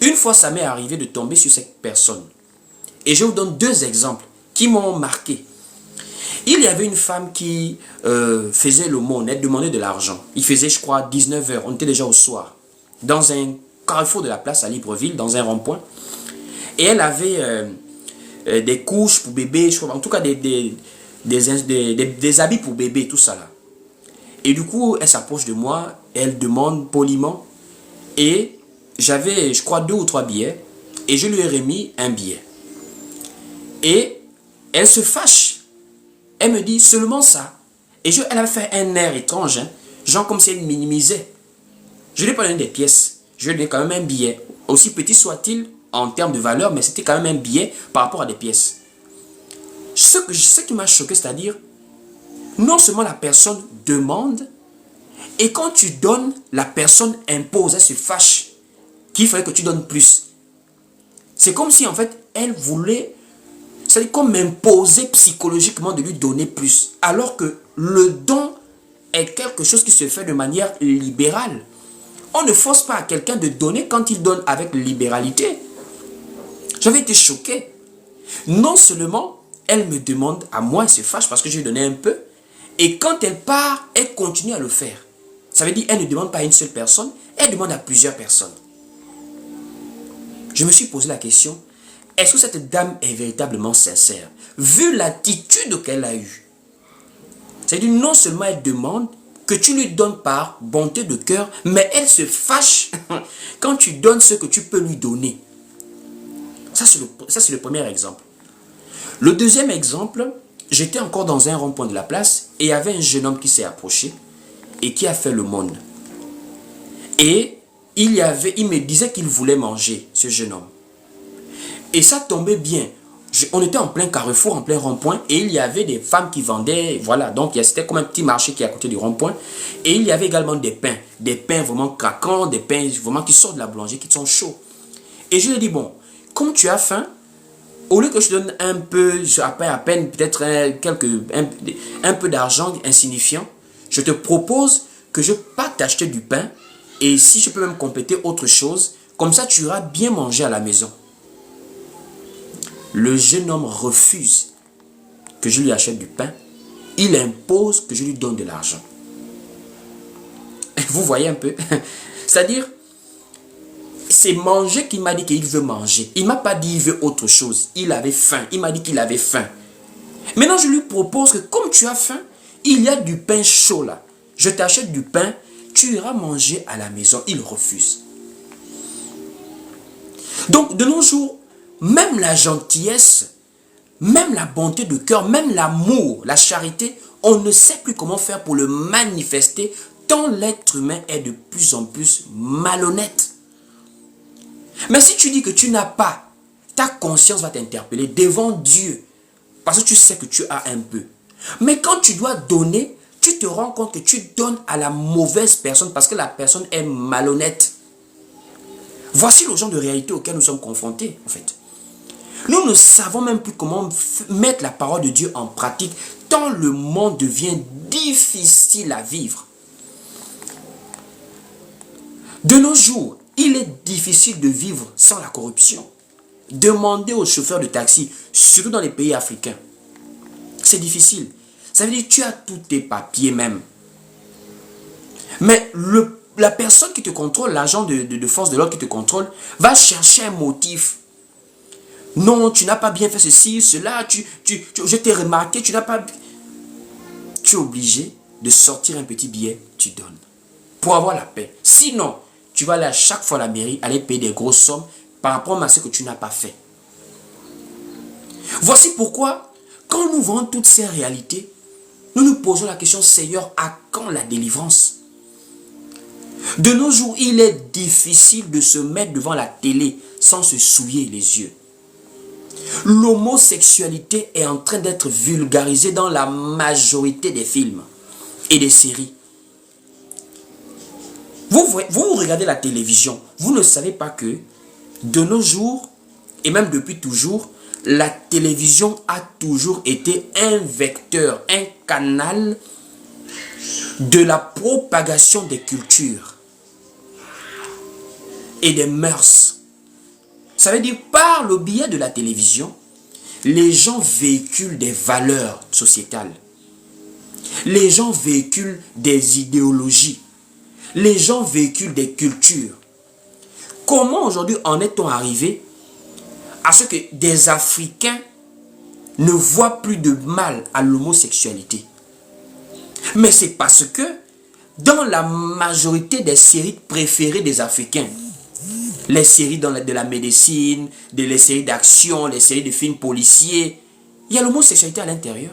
S1: Une fois, ça m'est arrivé de tomber sur cette personne. Et je vous donne deux exemples qui m'ont marqué. Il y avait une femme qui faisait l'aumône, elle demandait de l'argent. Il faisait, je crois, 19 h. On était déjà au soir. Dans un carrefour de la place à Libreville, dans un rond-point. Et elle avait des couches pour bébé, je crois, en tout cas des habits pour bébé, tout ça là. Et du coup, elle s'approche de moi, elle demande poliment. Et j'avais, je crois, 2 ou 3 billets. Et je lui ai remis un billet. Et elle se fâche. Elle me dit seulement ça. Et elle avait fait un air étrange, genre comme si elle minimisait. Je lui ai pas donné des pièces. Je lui ai donné quand même un billet. Aussi petit soit-il en termes de valeur, mais c'était quand même un billet par rapport à des pièces. Ce qui m'a choqué, c'est-à-dire, non seulement la personne demande, et quand tu donnes, la personne impose, elle se fâche, qu'il fallait que tu donnes plus. C'est comme si en fait, elle voulait, c'est comme m'imposer psychologiquement de lui donner plus. Alors que le don est quelque chose qui se fait de manière libérale. On ne force pas à quelqu'un de donner quand il donne avec libéralité. J'avais été choqué. Non seulement elle me demande à moi, elle se fâche parce que je lui ai donné un peu. Et quand elle part, elle continue à le faire. Ça veut dire qu'elle ne demande pas à une seule personne, elle demande à plusieurs personnes. Je me suis posé la question, est-ce que cette dame est véritablement sincère? Vu l'attitude qu'elle a eue. C'est-à-dire non seulement elle demande que tu lui donnes par bonté de cœur, mais elle se fâche quand tu donnes ce que tu peux lui donner. Ça, c'est le premier exemple. Le deuxième exemple, j'étais encore dans un rond-point de la place et il y avait un jeune homme qui s'est approché et qui a fait l'aumône. Et il me disait qu'il voulait manger, ce jeune homme. Et ça tombait bien. On était en plein carrefour, en plein rond-point, et il y avait des femmes qui vendaient, voilà, donc c'était comme un petit marché qui est à côté du rond-point. Et il y avait également des pains vraiment craquants, des pains vraiment qui sortent de la boulangerie, qui sont chauds. Et je lui ai dit, bon, comme tu as faim, au lieu que je te donne un peu, à peine peut-être un peu d'argent insignifiant, je te propose que je parte t'acheter du pain, et si je peux même compléter autre chose, comme ça tu iras bien manger à la maison. Le jeune homme refuse que je lui achète du pain. Il impose que je lui donne de l'argent. Vous voyez un peu? C'est-à-dire, c'est manger qu'il m'a dit qu'il veut manger. Il ne m'a pas dit qu'il veut autre chose. Il avait faim. Il m'a dit qu'il avait faim. Maintenant, je lui propose que comme tu as faim, il y a du pain chaud là. Je t'achète du pain, tu iras manger à la maison. Il refuse. Donc, de nos jours, même la gentillesse, même la bonté de cœur, même l'amour, la charité, on ne sait plus comment faire pour le manifester tant l'être humain est de plus en plus malhonnête. Mais si tu dis que tu n'as pas, ta conscience va t'interpeller devant Dieu parce que tu sais que tu as un peu. Mais quand tu dois donner, tu te rends compte que tu donnes à la mauvaise personne parce que la personne est malhonnête. Voici le genre de réalité auquel nous sommes confrontés en fait. Nous ne savons même plus comment mettre la parole de Dieu en pratique, tant le monde devient difficile à vivre. De nos jours, il est difficile de vivre sans la corruption. Demandez aux chauffeurs de taxi, surtout dans les pays africains. C'est difficile. Ça veut dire que tu as tous tes papiers même. Mais la personne qui te contrôle, l'agent de force de l'ordre qui te contrôle, va chercher un motif. Non, tu n'as pas bien fait ceci, cela, je t'ai remarqué, tu n'as pas... Tu es obligé de sortir un petit billet, tu donnes. Pour avoir la paix. Sinon, tu vas aller à chaque fois à la mairie, aller payer des grosses sommes par rapport à ce que tu n'as pas fait. Voici pourquoi, quand nous voyons toutes ces réalités, nous nous posons la question, Seigneur, à quand la délivrance? De nos jours, il est difficile de se mettre devant la télé sans se souiller les yeux. L'homosexualité est en train d'être vulgarisée dans la majorité des films et des séries. Vous regardez la télévision, vous ne savez pas que de nos jours, et même depuis toujours, la télévision a toujours été un vecteur, un canal de la propagation des cultures et des mœurs. Ça veut dire, par le biais de la télévision, les gens véhiculent des valeurs sociétales. Les gens véhiculent des idéologies. Les gens véhiculent des cultures. Comment aujourd'hui en est-on arrivé à ce que des Africains ne voient plus de mal à l'homosexualité? Mais c'est parce que dans la majorité des séries préférées des Africains, les séries de la médecine, les séries d'action, les séries de films policiers, il y a l'homosexualité à l'intérieur.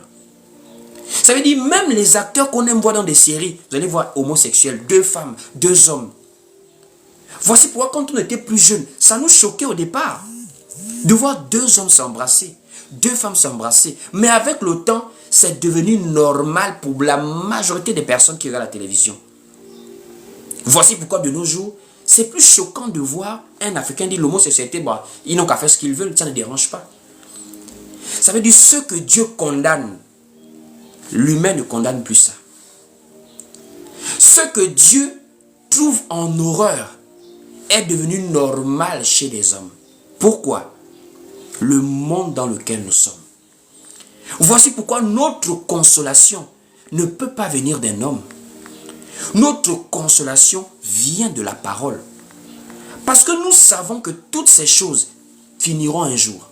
S1: Ça veut dire même les acteurs qu'on aime voir dans des séries, vous allez voir homosexuels, 2 femmes, 2 hommes. Voici pourquoi quand on était plus jeune, ça nous choquait au départ de voir 2 hommes s'embrasser, 2 femmes s'embrasser. Mais avec le temps, c'est devenu normal pour la majorité des personnes qui regardent la télévision. Voici pourquoi de nos jours, c'est plus choquant de voir un Africain dire l'homosexualité, bah, ils n'ont qu'à faire ce qu'ils veulent, ça ne dérange pas. Ça veut dire ce que Dieu condamne, l'humain ne condamne plus ça. Ce que Dieu trouve en horreur est devenu normal chez les hommes. Pourquoi? Le monde dans lequel nous sommes. Voici pourquoi notre consolation ne peut pas venir d'un homme. Notre consolation vient de la parole. Parce que nous savons que toutes ces choses finiront un jour.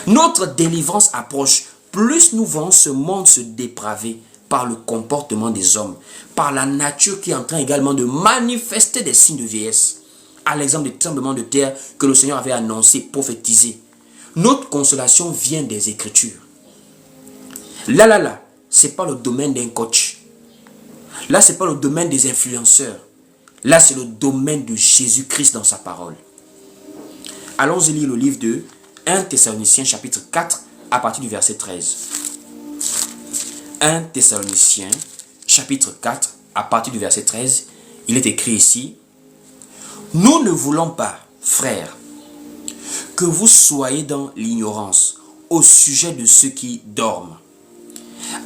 S1: Notre délivrance approche. Plus nous voyons ce monde se dépraver par le comportement des hommes, par la nature qui est en train également de manifester des signes de vieillesse. À l'exemple des tremblements de terre que le Seigneur avait annoncé, prophétisé. Notre consolation vient des Écritures. Là, ce n'est pas le domaine d'un coach. Là, ce n'est pas le domaine des influenceurs. Là, c'est le domaine de Jésus-Christ dans sa parole. Allons-y lire le livre de 1 Thessaloniciens chapitre 4 à partir du verset 13. 1 Thessaloniciens chapitre 4 à partir du verset 13. Il est écrit ici: nous ne voulons pas, frères, que vous soyez dans l'ignorance au sujet de ceux qui dorment,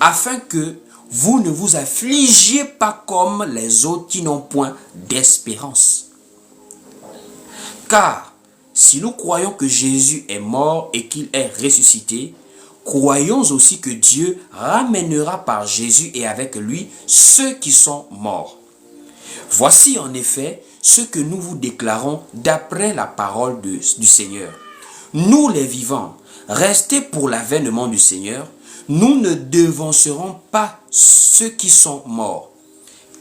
S1: afin que vous ne vous affligiez pas comme les autres qui n'ont point d'espérance. Car si nous croyons que Jésus est mort et qu'il est ressuscité, croyons aussi que Dieu ramènera par Jésus et avec lui ceux qui sont morts. Voici en effet ce que nous vous déclarons d'après la parole du Seigneur. Nous les vivants, restés pour l'avènement du Seigneur, nous ne devancerons pas ceux qui sont morts.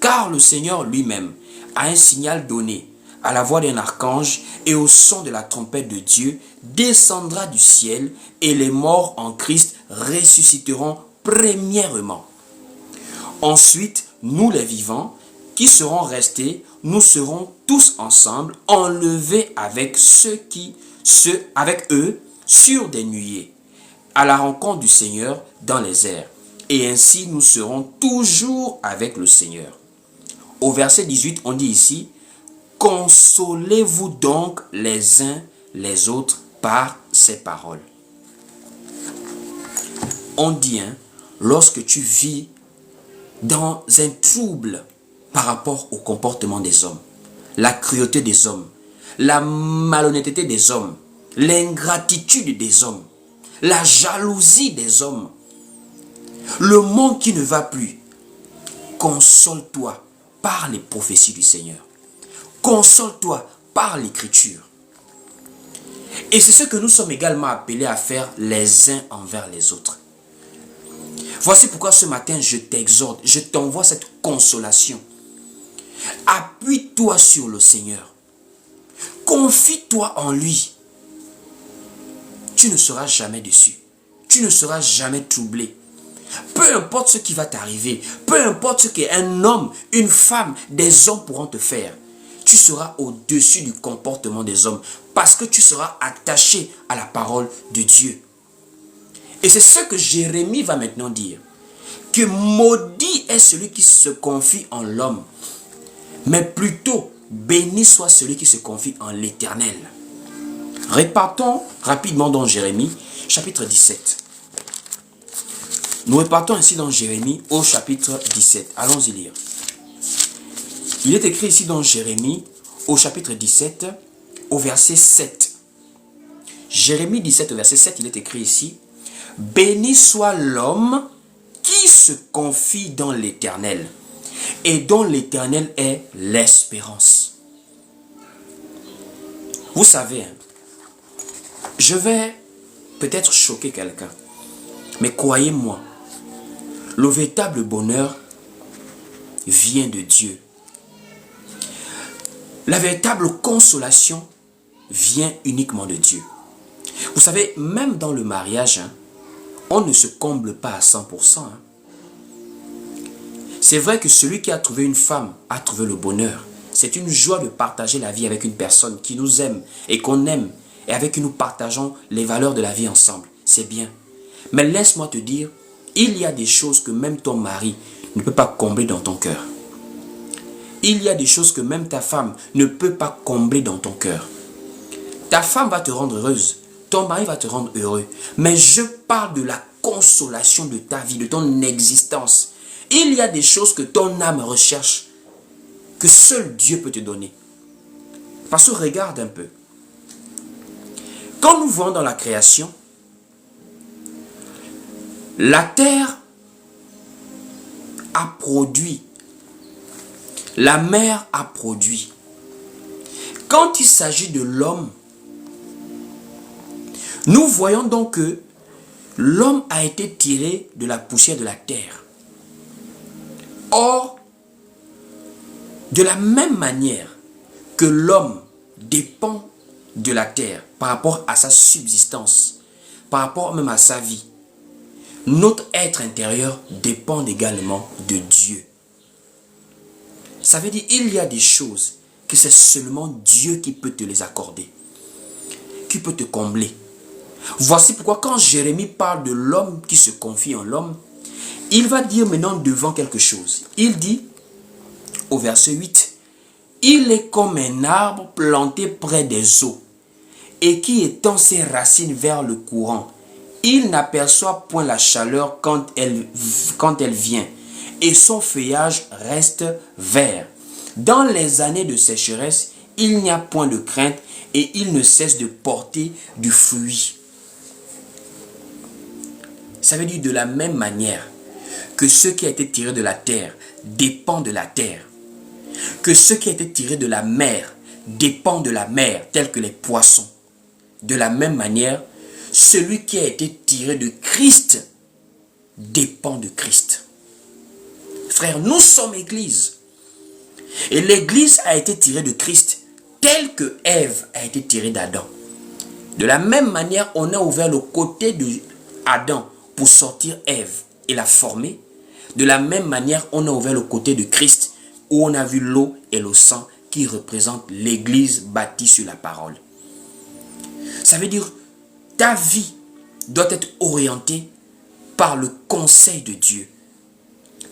S1: Car le Seigneur lui-même a un signal donné, à la voix d'un archange et au son de la trompette de Dieu, descendra du ciel et les morts en Christ ressusciteront premièrement. Ensuite, nous les vivants, qui seront restés, nous serons tous ensemble enlevés avec avec eux sur des nuées, à la rencontre du Seigneur dans les airs. Et ainsi nous serons toujours avec le Seigneur. Au verset 18, on dit ici: consolez-vous donc les uns les autres par ces paroles. On dit, lorsque tu vis dans un trouble par rapport au comportement des hommes, la cruauté des hommes, la malhonnêteté des hommes, l'ingratitude des hommes, la jalousie des hommes, le monde qui ne va plus, console-toi par les prophéties du Seigneur. Console-toi par l'écriture. Et c'est ce que nous sommes également appelés à faire les uns envers les autres. Voici pourquoi ce matin je t'exhorte, je t'envoie cette consolation. Appuie-toi sur le Seigneur. Confie-toi en lui. Tu ne seras jamais déçu. Tu ne seras jamais troublé. Peu importe ce qui va t'arriver, peu importe ce qu'un homme, une femme, des hommes pourront te faire, tu seras au-dessus du comportement des hommes parce que tu seras attaché à la parole de Dieu. Et c'est ce que Jérémie va maintenant dire. Que maudit est celui qui se confie en l'homme, mais plutôt béni soit celui qui se confie en l'Éternel. Repartons rapidement dans Jérémie, chapitre 17. Nous repartons ainsi dans Jérémie au chapitre 17. Allons-y lire. Il est écrit ici dans Jérémie au chapitre 17, au verset 7. Jérémie 17, au verset 7, il est écrit ici. Béni soit l'homme qui se confie dans l'Éternel et dont l'Éternel est l'espérance. Vous savez, je vais peut-être choquer quelqu'un, mais croyez-moi, le véritable bonheur vient de Dieu. La véritable consolation vient uniquement de Dieu. Vous savez, même dans le mariage, on ne se comble pas à 100%. C'est vrai que celui qui a trouvé une femme a trouvé le bonheur. C'est une joie de partager la vie avec une personne qui nous aime et qu'on aime et avec qui nous partageons les valeurs de la vie ensemble. C'est bien. Mais laisse-moi te dire, il y a des choses que même ton mari ne peut pas combler dans ton cœur. Il y a des choses que même ta femme ne peut pas combler dans ton cœur. Ta femme va te rendre heureuse. Ton mari va te rendre heureux. Mais je parle de la consolation de ta vie, de ton existence. Il y a des choses que ton âme recherche, que seul Dieu peut te donner. Parce que regarde un peu. Quand nous voyons dans la création, la terre a produit. La mer a produit. Quand il s'agit de l'homme, nous voyons donc que l'homme a été tiré de la poussière de la terre. Or, de la même manière que l'homme dépend de la terre par rapport à sa subsistance, par rapport même à sa vie, notre être intérieur dépend également de Dieu. Ça veut dire qu'il y a des choses que c'est seulement Dieu qui peut te les accorder, qui peut te combler. Voici pourquoi quand Jérémie parle de l'homme qui se confie en l'homme, il va dire maintenant devant quelque chose. Il dit au verset 8, « Il est comme un arbre planté près des eaux et qui étend ses racines vers le courant. Il n'aperçoit point la chaleur quand elle vient et son feuillage reste vert. Dans les années de sécheresse, il n'y a point de crainte et il ne cesse de porter du fruit. » Ça veut dire de la même manière que ce qui a été tiré de la terre dépend de la terre, que ce qui a été tiré de la mer dépend de la mer, tel que les poissons. De la même manière, celui qui a été tiré de Christ dépend de Christ. Frère, nous sommes Église. Et l'Église a été tirée de Christ, telle que Ève a été tirée d'Adam. De la même manière, on a ouvert le côté d'Adam pour sortir Ève et la former. De la même manière, on a ouvert le côté de Christ, où on a vu l'eau et le sang qui représentent l'Église bâtie sur la parole. Ça veut dire, ta vie doit être orientée par le conseil de Dieu,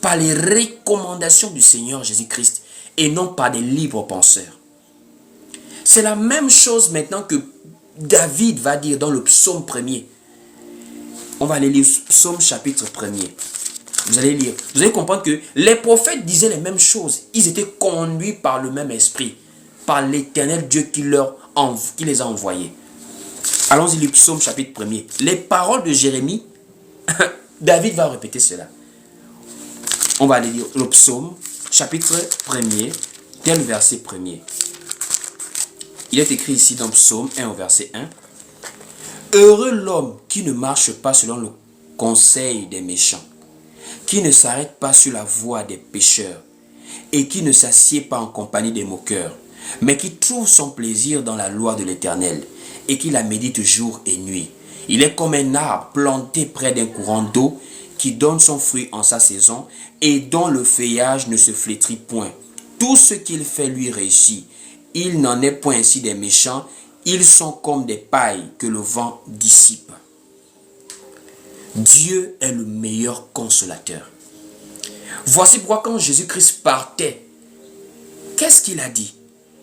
S1: par les recommandations du Seigneur Jésus-Christ et non par des libres penseurs. C'est la même chose maintenant que David va dire dans le psaume 1er. On va aller lire psaume chapitre 1er. Vous allez lire. Vous allez comprendre que les prophètes disaient les mêmes choses. Ils étaient conduits par le même esprit. Par l'Éternel Dieu qui les a envoyés. Allons-y, le psaume chapitre 1er. Les paroles de Jérémie, David va répéter cela. On va aller lire le psaume chapitre 1er, dès le verset 1er. Il est écrit ici dans psaume 1 au verset 1. Heureux l'homme qui ne marche pas selon le conseil des méchants, qui ne s'arrête pas sur la voie des pécheurs, et qui ne s'assied pas en compagnie des moqueurs, mais qui trouve son plaisir dans la loi de l'Éternel, et qui la médite jour et nuit. Il est comme un arbre planté près d'un courant d'eau, qui donne son fruit en sa saison, et dont le feuillage ne se flétrit point. Tout ce qu'il fait lui réussit. Il n'en est point ainsi des méchants, ils sont comme des pailles que le vent dissipe. Dieu est le meilleur consolateur. Voici pourquoi quand Jésus-Christ partait, qu'est-ce qu'il a dit?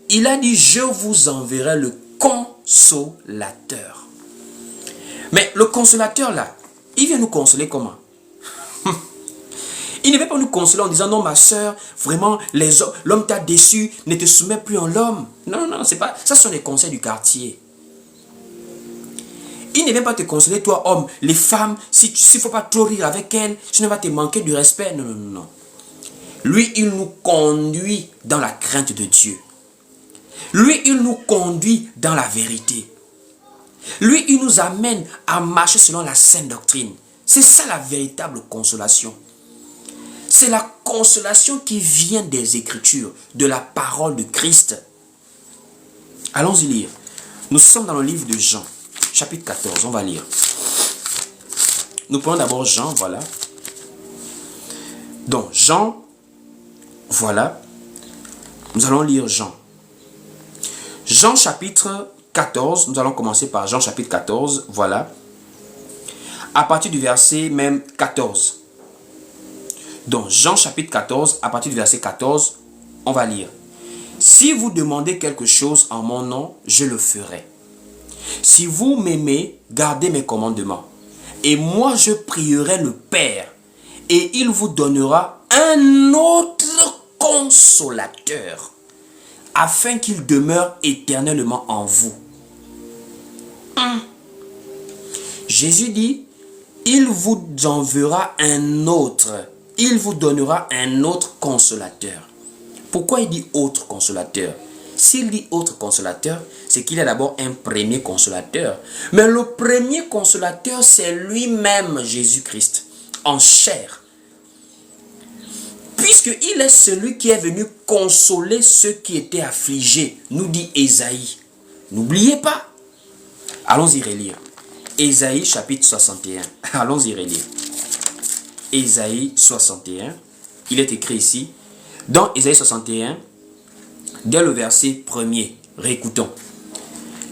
S1: Il a dit, je vous enverrai le consolateur. Mais le consolateur là, il vient nous consoler comment? Il ne va pas nous consoler en disant, non ma soeur, vraiment, l'homme t'a déçu, ne te soumets plus en l'homme. Non, non, c'est pas, ça sont les conseils du quartier. Il ne vient pas te consoler, toi homme, les femmes, s'il ne faut pas trop rire avec elles, tu ne vas te manquer du respect. Non, non, non, non. Lui, il nous conduit dans la crainte de Dieu. Lui, il nous conduit dans la vérité. Lui, il nous amène à marcher selon la sainte doctrine. C'est ça la véritable consolation. C'est la consolation qui vient des Écritures, de la parole de Christ. Allons-y lire. Nous sommes dans le livre de Jean, chapitre 14, on va lire. Nous prenons d'abord Jean, voilà. Donc, Jean, voilà. Nous allons lire Jean. Jean chapitre 14, nous allons commencer par Jean chapitre 14, voilà. À partir du verset même 14. Donc, Jean chapitre 14, à partir du verset 14, on va lire. Si vous demandez quelque chose en mon nom, je le ferai. Si vous m'aimez, gardez mes commandements. Et moi, je prierai le Père, et il vous donnera un autre consolateur, afin qu'il demeure éternellement en vous. Jésus dit, il vous enverra un autre. Il vous donnera un autre consolateur. Pourquoi il dit autre consolateur? S'il dit autre consolateur, c'est qu'il y a d'abord un premier consolateur. Mais le premier consolateur, c'est lui-même Jésus-Christ, en chair. Puisqu'il est celui qui est venu consoler ceux qui étaient affligés, nous dit Ésaïe. N'oubliez pas. Allons-y relire. Ésaïe chapitre 61. Allons-y relire. Ésaïe 61. Il est écrit ici. Dans Ésaïe 61, dès le verset 1er, réécoutons.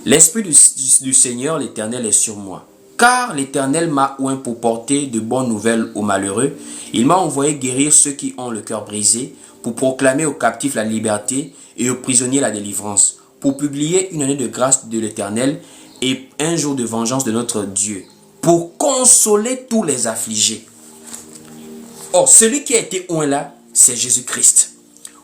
S1: L'Esprit du Seigneur, l'Éternel, est sur moi. Car l'Éternel m'a oint pour porter de bonnes nouvelles aux malheureux. Il m'a envoyé guérir ceux qui ont le cœur brisé, pour proclamer aux captifs la liberté et aux prisonniers la délivrance, pour publier une année de grâce de l'Éternel et un jour de vengeance de notre Dieu, pour consoler tous les affligés. Or, celui qui a été oint là, c'est Jésus-Christ.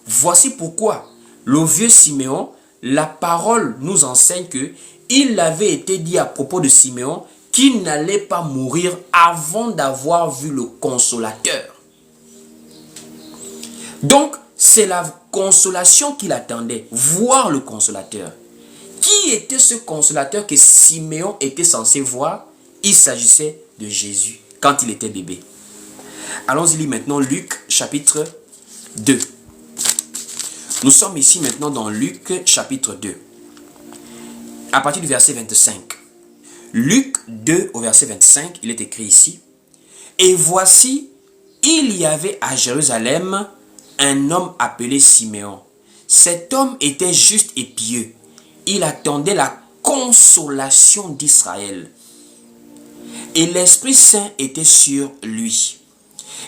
S1: Voici pourquoi le vieux Siméon, la parole nous enseigne que il avait été dit à propos de Siméon qu'il n'allait pas mourir avant d'avoir vu le consolateur. Donc, c'est la consolation qu'il attendait, voir le consolateur. Qui était ce consolateur que Siméon était censé voir? Il s'agissait de Jésus, quand il était bébé. Allons-y lire maintenant Luc chapitre 2. Nous sommes ici maintenant dans Luc chapitre 2. À partir du verset 25. Luc 2 au verset 25, il est écrit ici. Et voici, il y avait à Jérusalem un homme appelé Siméon. Cet homme était juste et pieux. Il attendait la consolation d'Israël. Et l'Esprit Saint était sur lui.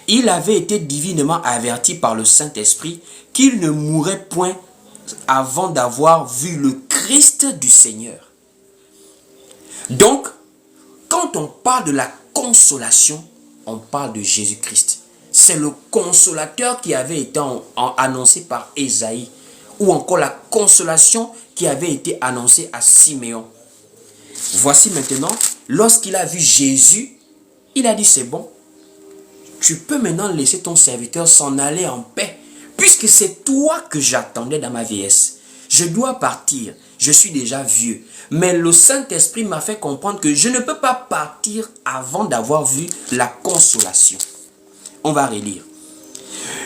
S1: Il avait été divinement averti par le Saint-Esprit qu'il ne mourrait point avant d'avoir vu le Christ du Seigneur. Donc, quand on parle de la consolation, on parle de Jésus-Christ. C'est le consolateur qui avait été annoncé par Ésaïe, ou encore la consolation qui avait été annoncée à Siméon. Voici maintenant, lorsqu'il a vu Jésus, il a dit c'est bon, tu peux maintenant laisser ton serviteur s'en aller en paix, puisque c'est toi que j'attendais dans ma vieillesse. Je dois partir, je suis déjà vieux, mais le Saint-Esprit m'a fait comprendre que je ne peux pas partir avant d'avoir vu la consolation. On va relire.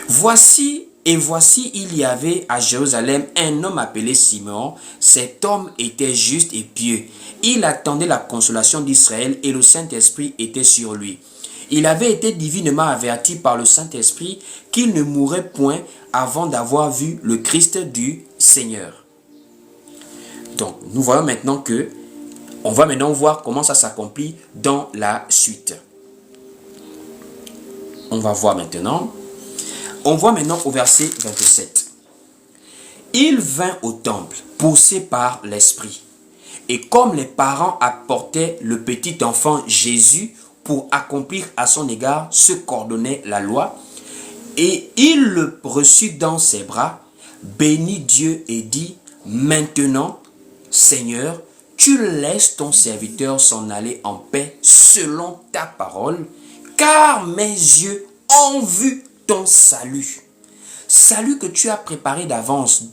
S1: Voici, il y avait à Jérusalem un homme appelé Simeon. Cet homme était juste et pieux. Il attendait la consolation d'Israël et le Saint-Esprit était sur lui. Il avait été divinement averti par le Saint-Esprit qu'il ne mourrait point avant d'avoir vu le Christ du Seigneur. Donc, nous voyons maintenant que, on va maintenant voir comment ça s'accomplit dans la suite. On va voir maintenant. On voit maintenant au verset 27. Il vint au temple, poussé par l'Esprit. Et comme les parents apportaient le petit enfant Jésus pour accomplir à son égard ce qu'ordonnait la loi, et il le reçut dans ses bras, bénit Dieu et dit, maintenant, Seigneur, tu laisses ton serviteur s'en aller en paix selon ta parole, car mes yeux ont vu ton salut. Salut que tu as préparé d'avance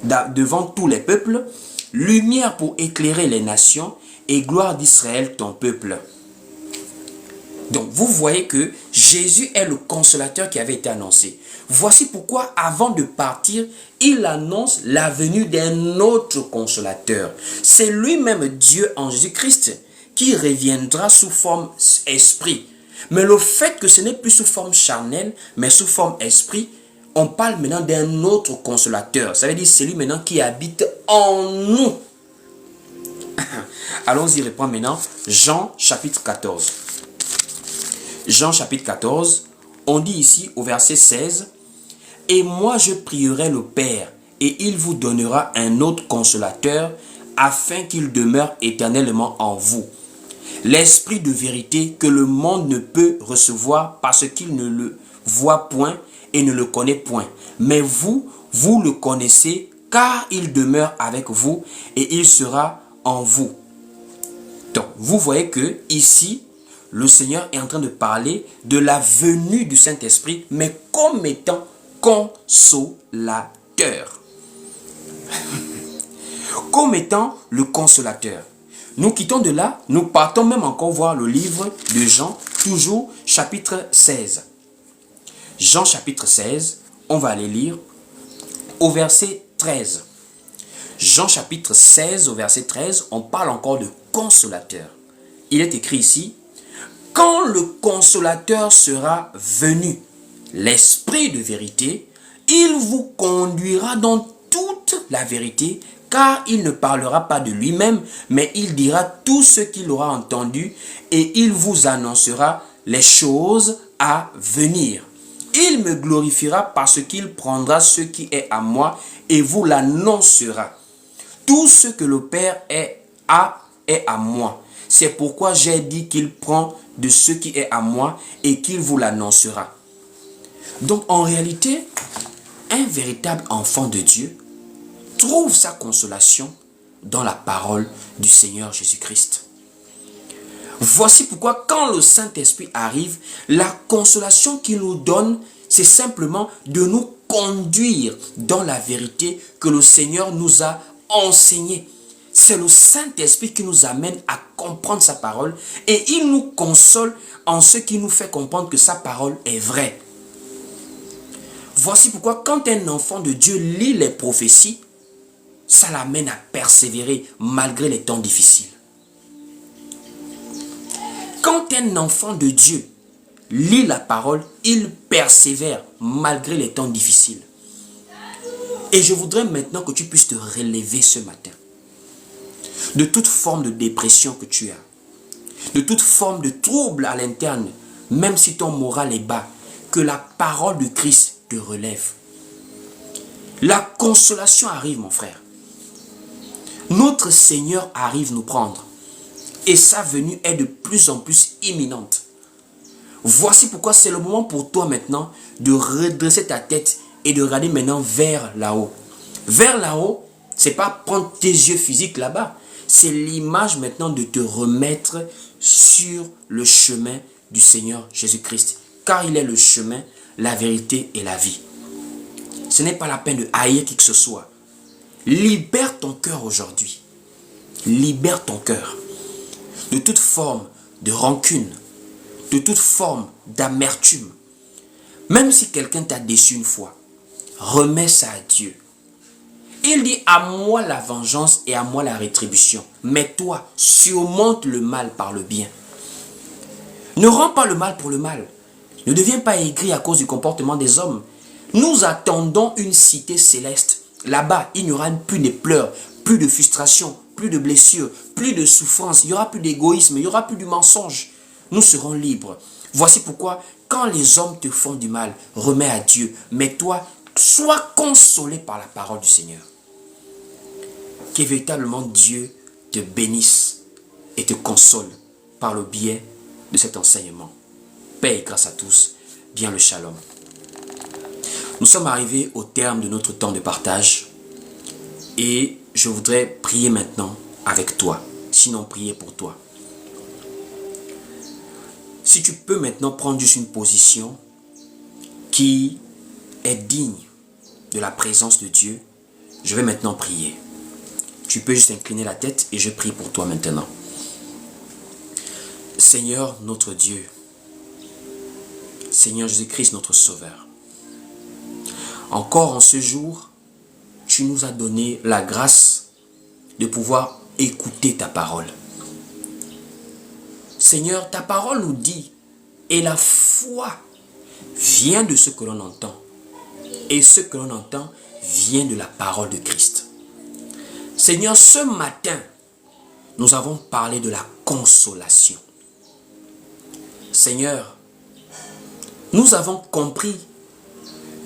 S1: devant tous les peuples, lumière pour éclairer les nations et gloire d'Israël ton peuple. Donc vous voyez que Jésus est le consolateur qui avait été annoncé. Voici pourquoi avant de partir, il annonce la venue d'un autre consolateur. C'est lui-même Dieu en Jésus-Christ qui reviendra sous forme esprit. Mais le fait que ce n'est plus sous forme charnelle, mais sous forme esprit, on parle maintenant d'un autre consolateur. Ça veut dire c'est lui maintenant qui habite en nous. Allons-y reprendre maintenant Jean chapitre 14. Jean chapitre 14, on dit ici au verset 16, « Et moi je prierai le Père, et il vous donnera un autre consolateur, afin qu'il demeure éternellement en vous. L'esprit de vérité que le monde ne peut recevoir parce qu'il ne le voit point et ne le connaît point. Mais vous, vous le connaissez, car il demeure avec vous et il sera en vous. » Donc, vous voyez que ici, le Seigneur est en train de parler de la venue du Saint-Esprit, mais comme étant consolateur. Comme étant le consolateur. Nous quittons de là, nous partons même encore voir le livre de Jean, toujours chapitre 16. Jean chapitre 16, on va aller lire au verset 13. Jean chapitre 16 au verset 13, on parle encore de consolateur. Il est écrit ici, « Quand le consolateur sera venu, l'esprit de vérité, il vous conduira dans toute la vérité, car il ne parlera pas de lui-même, mais il dira tout ce qu'il aura entendu, et il vous annoncera les choses à venir. Il me glorifiera parce qu'il prendra ce qui est à moi, et vous l'annoncera. Tout ce que le Père est à moi. C'est pourquoi j'ai dit qu'il prend de ce qui est à moi et qu'il vous l'annoncera. » Donc en réalité, un véritable enfant de Dieu trouve sa consolation dans la parole du Seigneur Jésus-Christ. Voici pourquoi quand le Saint-Esprit arrive, la consolation qu'il nous donne, c'est simplement de nous conduire dans la vérité que le Seigneur nous a enseignée. C'est le Saint-Esprit qui nous amène à comprendre sa parole et il nous console en ce qui nous fait comprendre que sa parole est vraie. Voici pourquoi quand un enfant de Dieu lit les prophéties, ça l'amène à persévérer malgré les temps difficiles. Quand un enfant de Dieu lit la parole, il persévère malgré les temps difficiles. Et je voudrais maintenant que tu puisses te relever ce matin. De toute forme de dépression que tu as, de toute forme de trouble à l'interne, même si ton moral est bas, que la parole de Christ te relève. La consolation arrive, mon frère. Notre Seigneur arrive nous prendre. et sa venue est de plus en plus imminente. Voici pourquoi c'est le moment pour toi maintenant de redresser ta tête et de regarder maintenant vers là-haut. Vers là-haut, c'est pas prendre tes yeux physiques là-bas. C'est l'image maintenant de te remettre sur le chemin du Seigneur Jésus-Christ. Car il est le chemin, la vérité et la vie. Ce n'est pas la peine de haïr qui que ce soit. Libère ton cœur aujourd'hui. Libère ton cœur de toute forme de rancune, de toute forme d'amertume. Même si quelqu'un t'a déçu une fois, remets ça à Dieu. Il dit, à moi la vengeance et à moi la rétribution. Mais toi, surmonte le mal par le bien. Ne rends pas le mal pour le mal. Ne deviens pas aigri à cause du comportement des hommes. Nous attendons une cité céleste. Là-bas, il n'y aura plus de pleurs, plus de frustration, plus de blessures, plus de souffrance. Il n'y aura plus d'égoïsme, il n'y aura plus de mensonge. Nous serons libres. Voici pourquoi, quand les hommes te font du mal, remets à Dieu. Mais toi, sois consolé par la parole du Seigneur. Que véritablement Dieu te bénisse et te console par le biais de cet enseignement. Paix et grâce à tous. Bien le shalom. Nous sommes arrivés au terme de notre temps de partage et je voudrais prier maintenant avec toi, sinon prier pour toi. Si tu peux maintenant prendre juste une position qui est digne de la présence de Dieu, je vais maintenant prier. Tu peux juste incliner la tête et je prie pour toi maintenant. Seigneur notre Dieu, Seigneur Jésus-Christ notre Sauveur, encore en ce jour, tu nous as donné la grâce de pouvoir écouter ta parole. Seigneur, ta parole nous dit, et la foi vient de ce que l'on entend, et ce que l'on entend vient de la parole de Christ. Seigneur, ce matin, nous avons parlé de la consolation. Seigneur, nous avons compris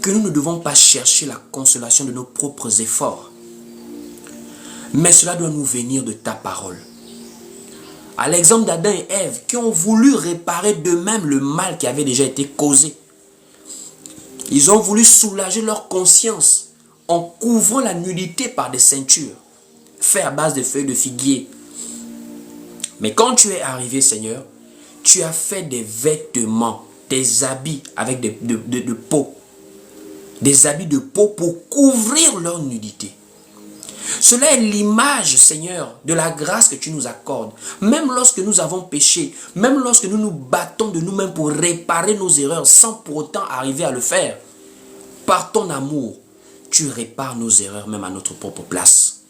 S1: que nous ne devons pas chercher la consolation de nos propres efforts, mais cela doit nous venir de ta parole. À l'exemple d'Adam et Ève qui ont voulu réparer d'eux-mêmes le mal qui avait déjà été causé. Ils ont voulu soulager leur conscience en couvrant la nudité par des ceintures faites à base de feuilles de figuier. Mais quand tu es arrivé, Seigneur, tu as fait des vêtements, des habits avec de peau. Des habits de peau pour couvrir leur nudité. Cela est l'image, Seigneur, de la grâce que tu nous accordes. Même lorsque nous avons péché, même lorsque nous nous battons de nous-mêmes pour réparer nos erreurs sans pour autant arriver à le faire. Par ton amour, tu répares nos erreurs même à notre propre place.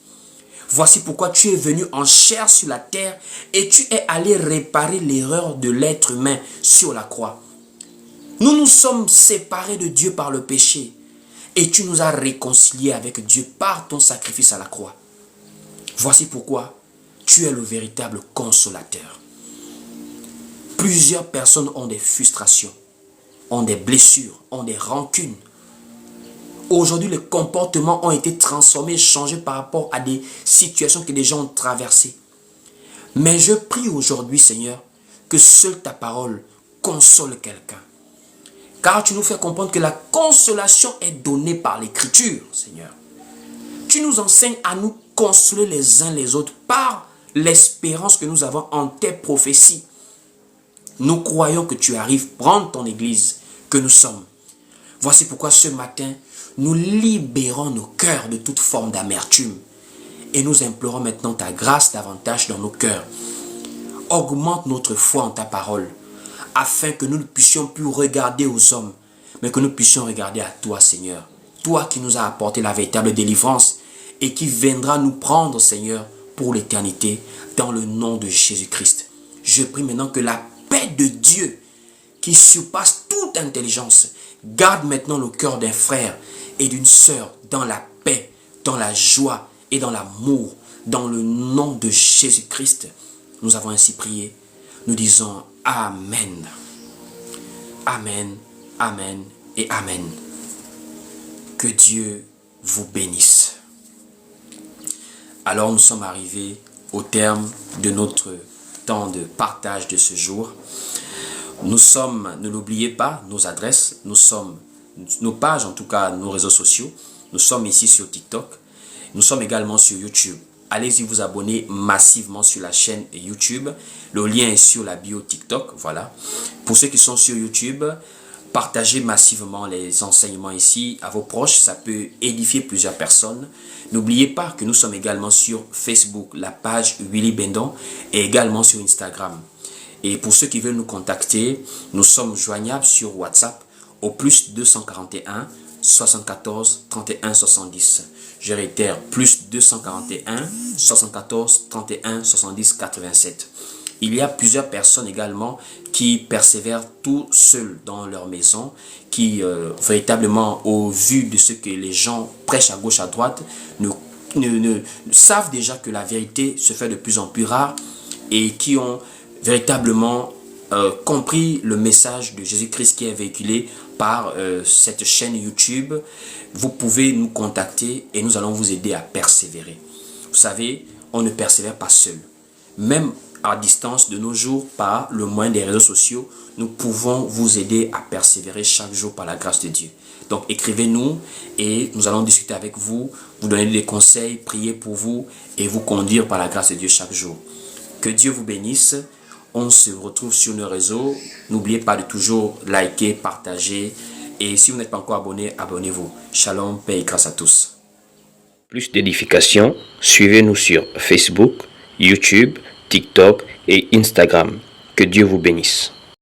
S1: Voici pourquoi tu es venu en chair sur la terre et tu es allé réparer l'erreur de l'être humain sur la croix. Nous nous sommes séparés de Dieu par le péché. Et tu nous as réconciliés avec Dieu par ton sacrifice à la croix. Voici pourquoi tu es le véritable consolateur. Plusieurs personnes ont des frustrations, ont des blessures, ont des rancunes. Aujourd'hui, les comportements ont été transformés, changés par rapport à des situations que les gens ont traversées. Mais je prie aujourd'hui, Seigneur, que seule ta parole console quelqu'un. Car tu nous fais comprendre que la consolation est donnée par l'Écriture, Seigneur. Tu nous enseignes à nous consoler les uns les autres par l'espérance que nous avons en tes prophéties. Nous croyons que tu arrives prendre ton Église que nous sommes. Voici pourquoi ce matin, nous libérons nos cœurs de toute forme d'amertume. Et nous implorons maintenant ta grâce davantage dans nos cœurs. Augmente notre foi en ta parole, afin que nous ne puissions plus regarder aux hommes, mais que nous puissions regarder à toi, Seigneur. Toi qui nous as apporté la véritable délivrance et qui viendra nous prendre, Seigneur, pour l'éternité, dans le nom de Jésus-Christ. Je prie maintenant que la paix de Dieu, qui surpasse toute intelligence, garde maintenant le cœur d'un frère et d'une sœur dans la paix, dans la joie et dans l'amour, dans le nom de Jésus-Christ. Nous avons ainsi prié. Nous disons Amen. Amen, Amen et Amen. Que Dieu vous bénisse. Alors nous sommes arrivés au terme de notre temps de partage de ce jour. Nous sommes, ne l'oubliez pas, nos adresses, nos pages, en tout cas nos réseaux sociaux. Nous sommes ici sur TikTok. Nous sommes également sur YouTube. Allez-y vous abonner massivement sur la chaîne YouTube. Le lien est sur la bio TikTok. Voilà. Pour ceux qui sont sur YouTube, partagez massivement les enseignements ici à vos proches. Ça peut édifier plusieurs personnes. N'oubliez pas que nous sommes également sur Facebook, la page Willy Bendon, et également sur Instagram. Et pour ceux qui veulent nous contacter, nous sommes joignables sur WhatsApp au plus 241 74 31 70. Je réitère, plus 241 74 31 70 87. Il y a plusieurs personnes également qui persévèrent tout seuls dans leur maison, qui véritablement, au vu de ce que les gens prêchent à gauche, à droite, savent déjà que la vérité se fait de plus en plus rare et qui ont véritablement compris le message de Jésus-Christ qui est véhiculé par cette chaîne YouTube. Vous pouvez nous contacter et nous allons vous aider à persévérer. Vous savez, on ne persévère pas seul. Même à distance de nos jours, par le moyen des réseaux sociaux, nous pouvons vous aider à persévérer chaque jour par la grâce de Dieu. Donc écrivez-nous et nous allons discuter avec vous, vous donner des conseils, prier pour vous et vous conduire par la grâce de Dieu chaque jour. Que Dieu vous bénisse. On se retrouve sur nos réseaux. N'oubliez pas de toujours liker, partager. Et si vous n'êtes pas encore abonné, abonnez-vous. Shalom, paix et grâce à tous.
S2: Plus d'édification, suivez-nous sur Facebook, YouTube, TikTok et Instagram. Que Dieu vous bénisse.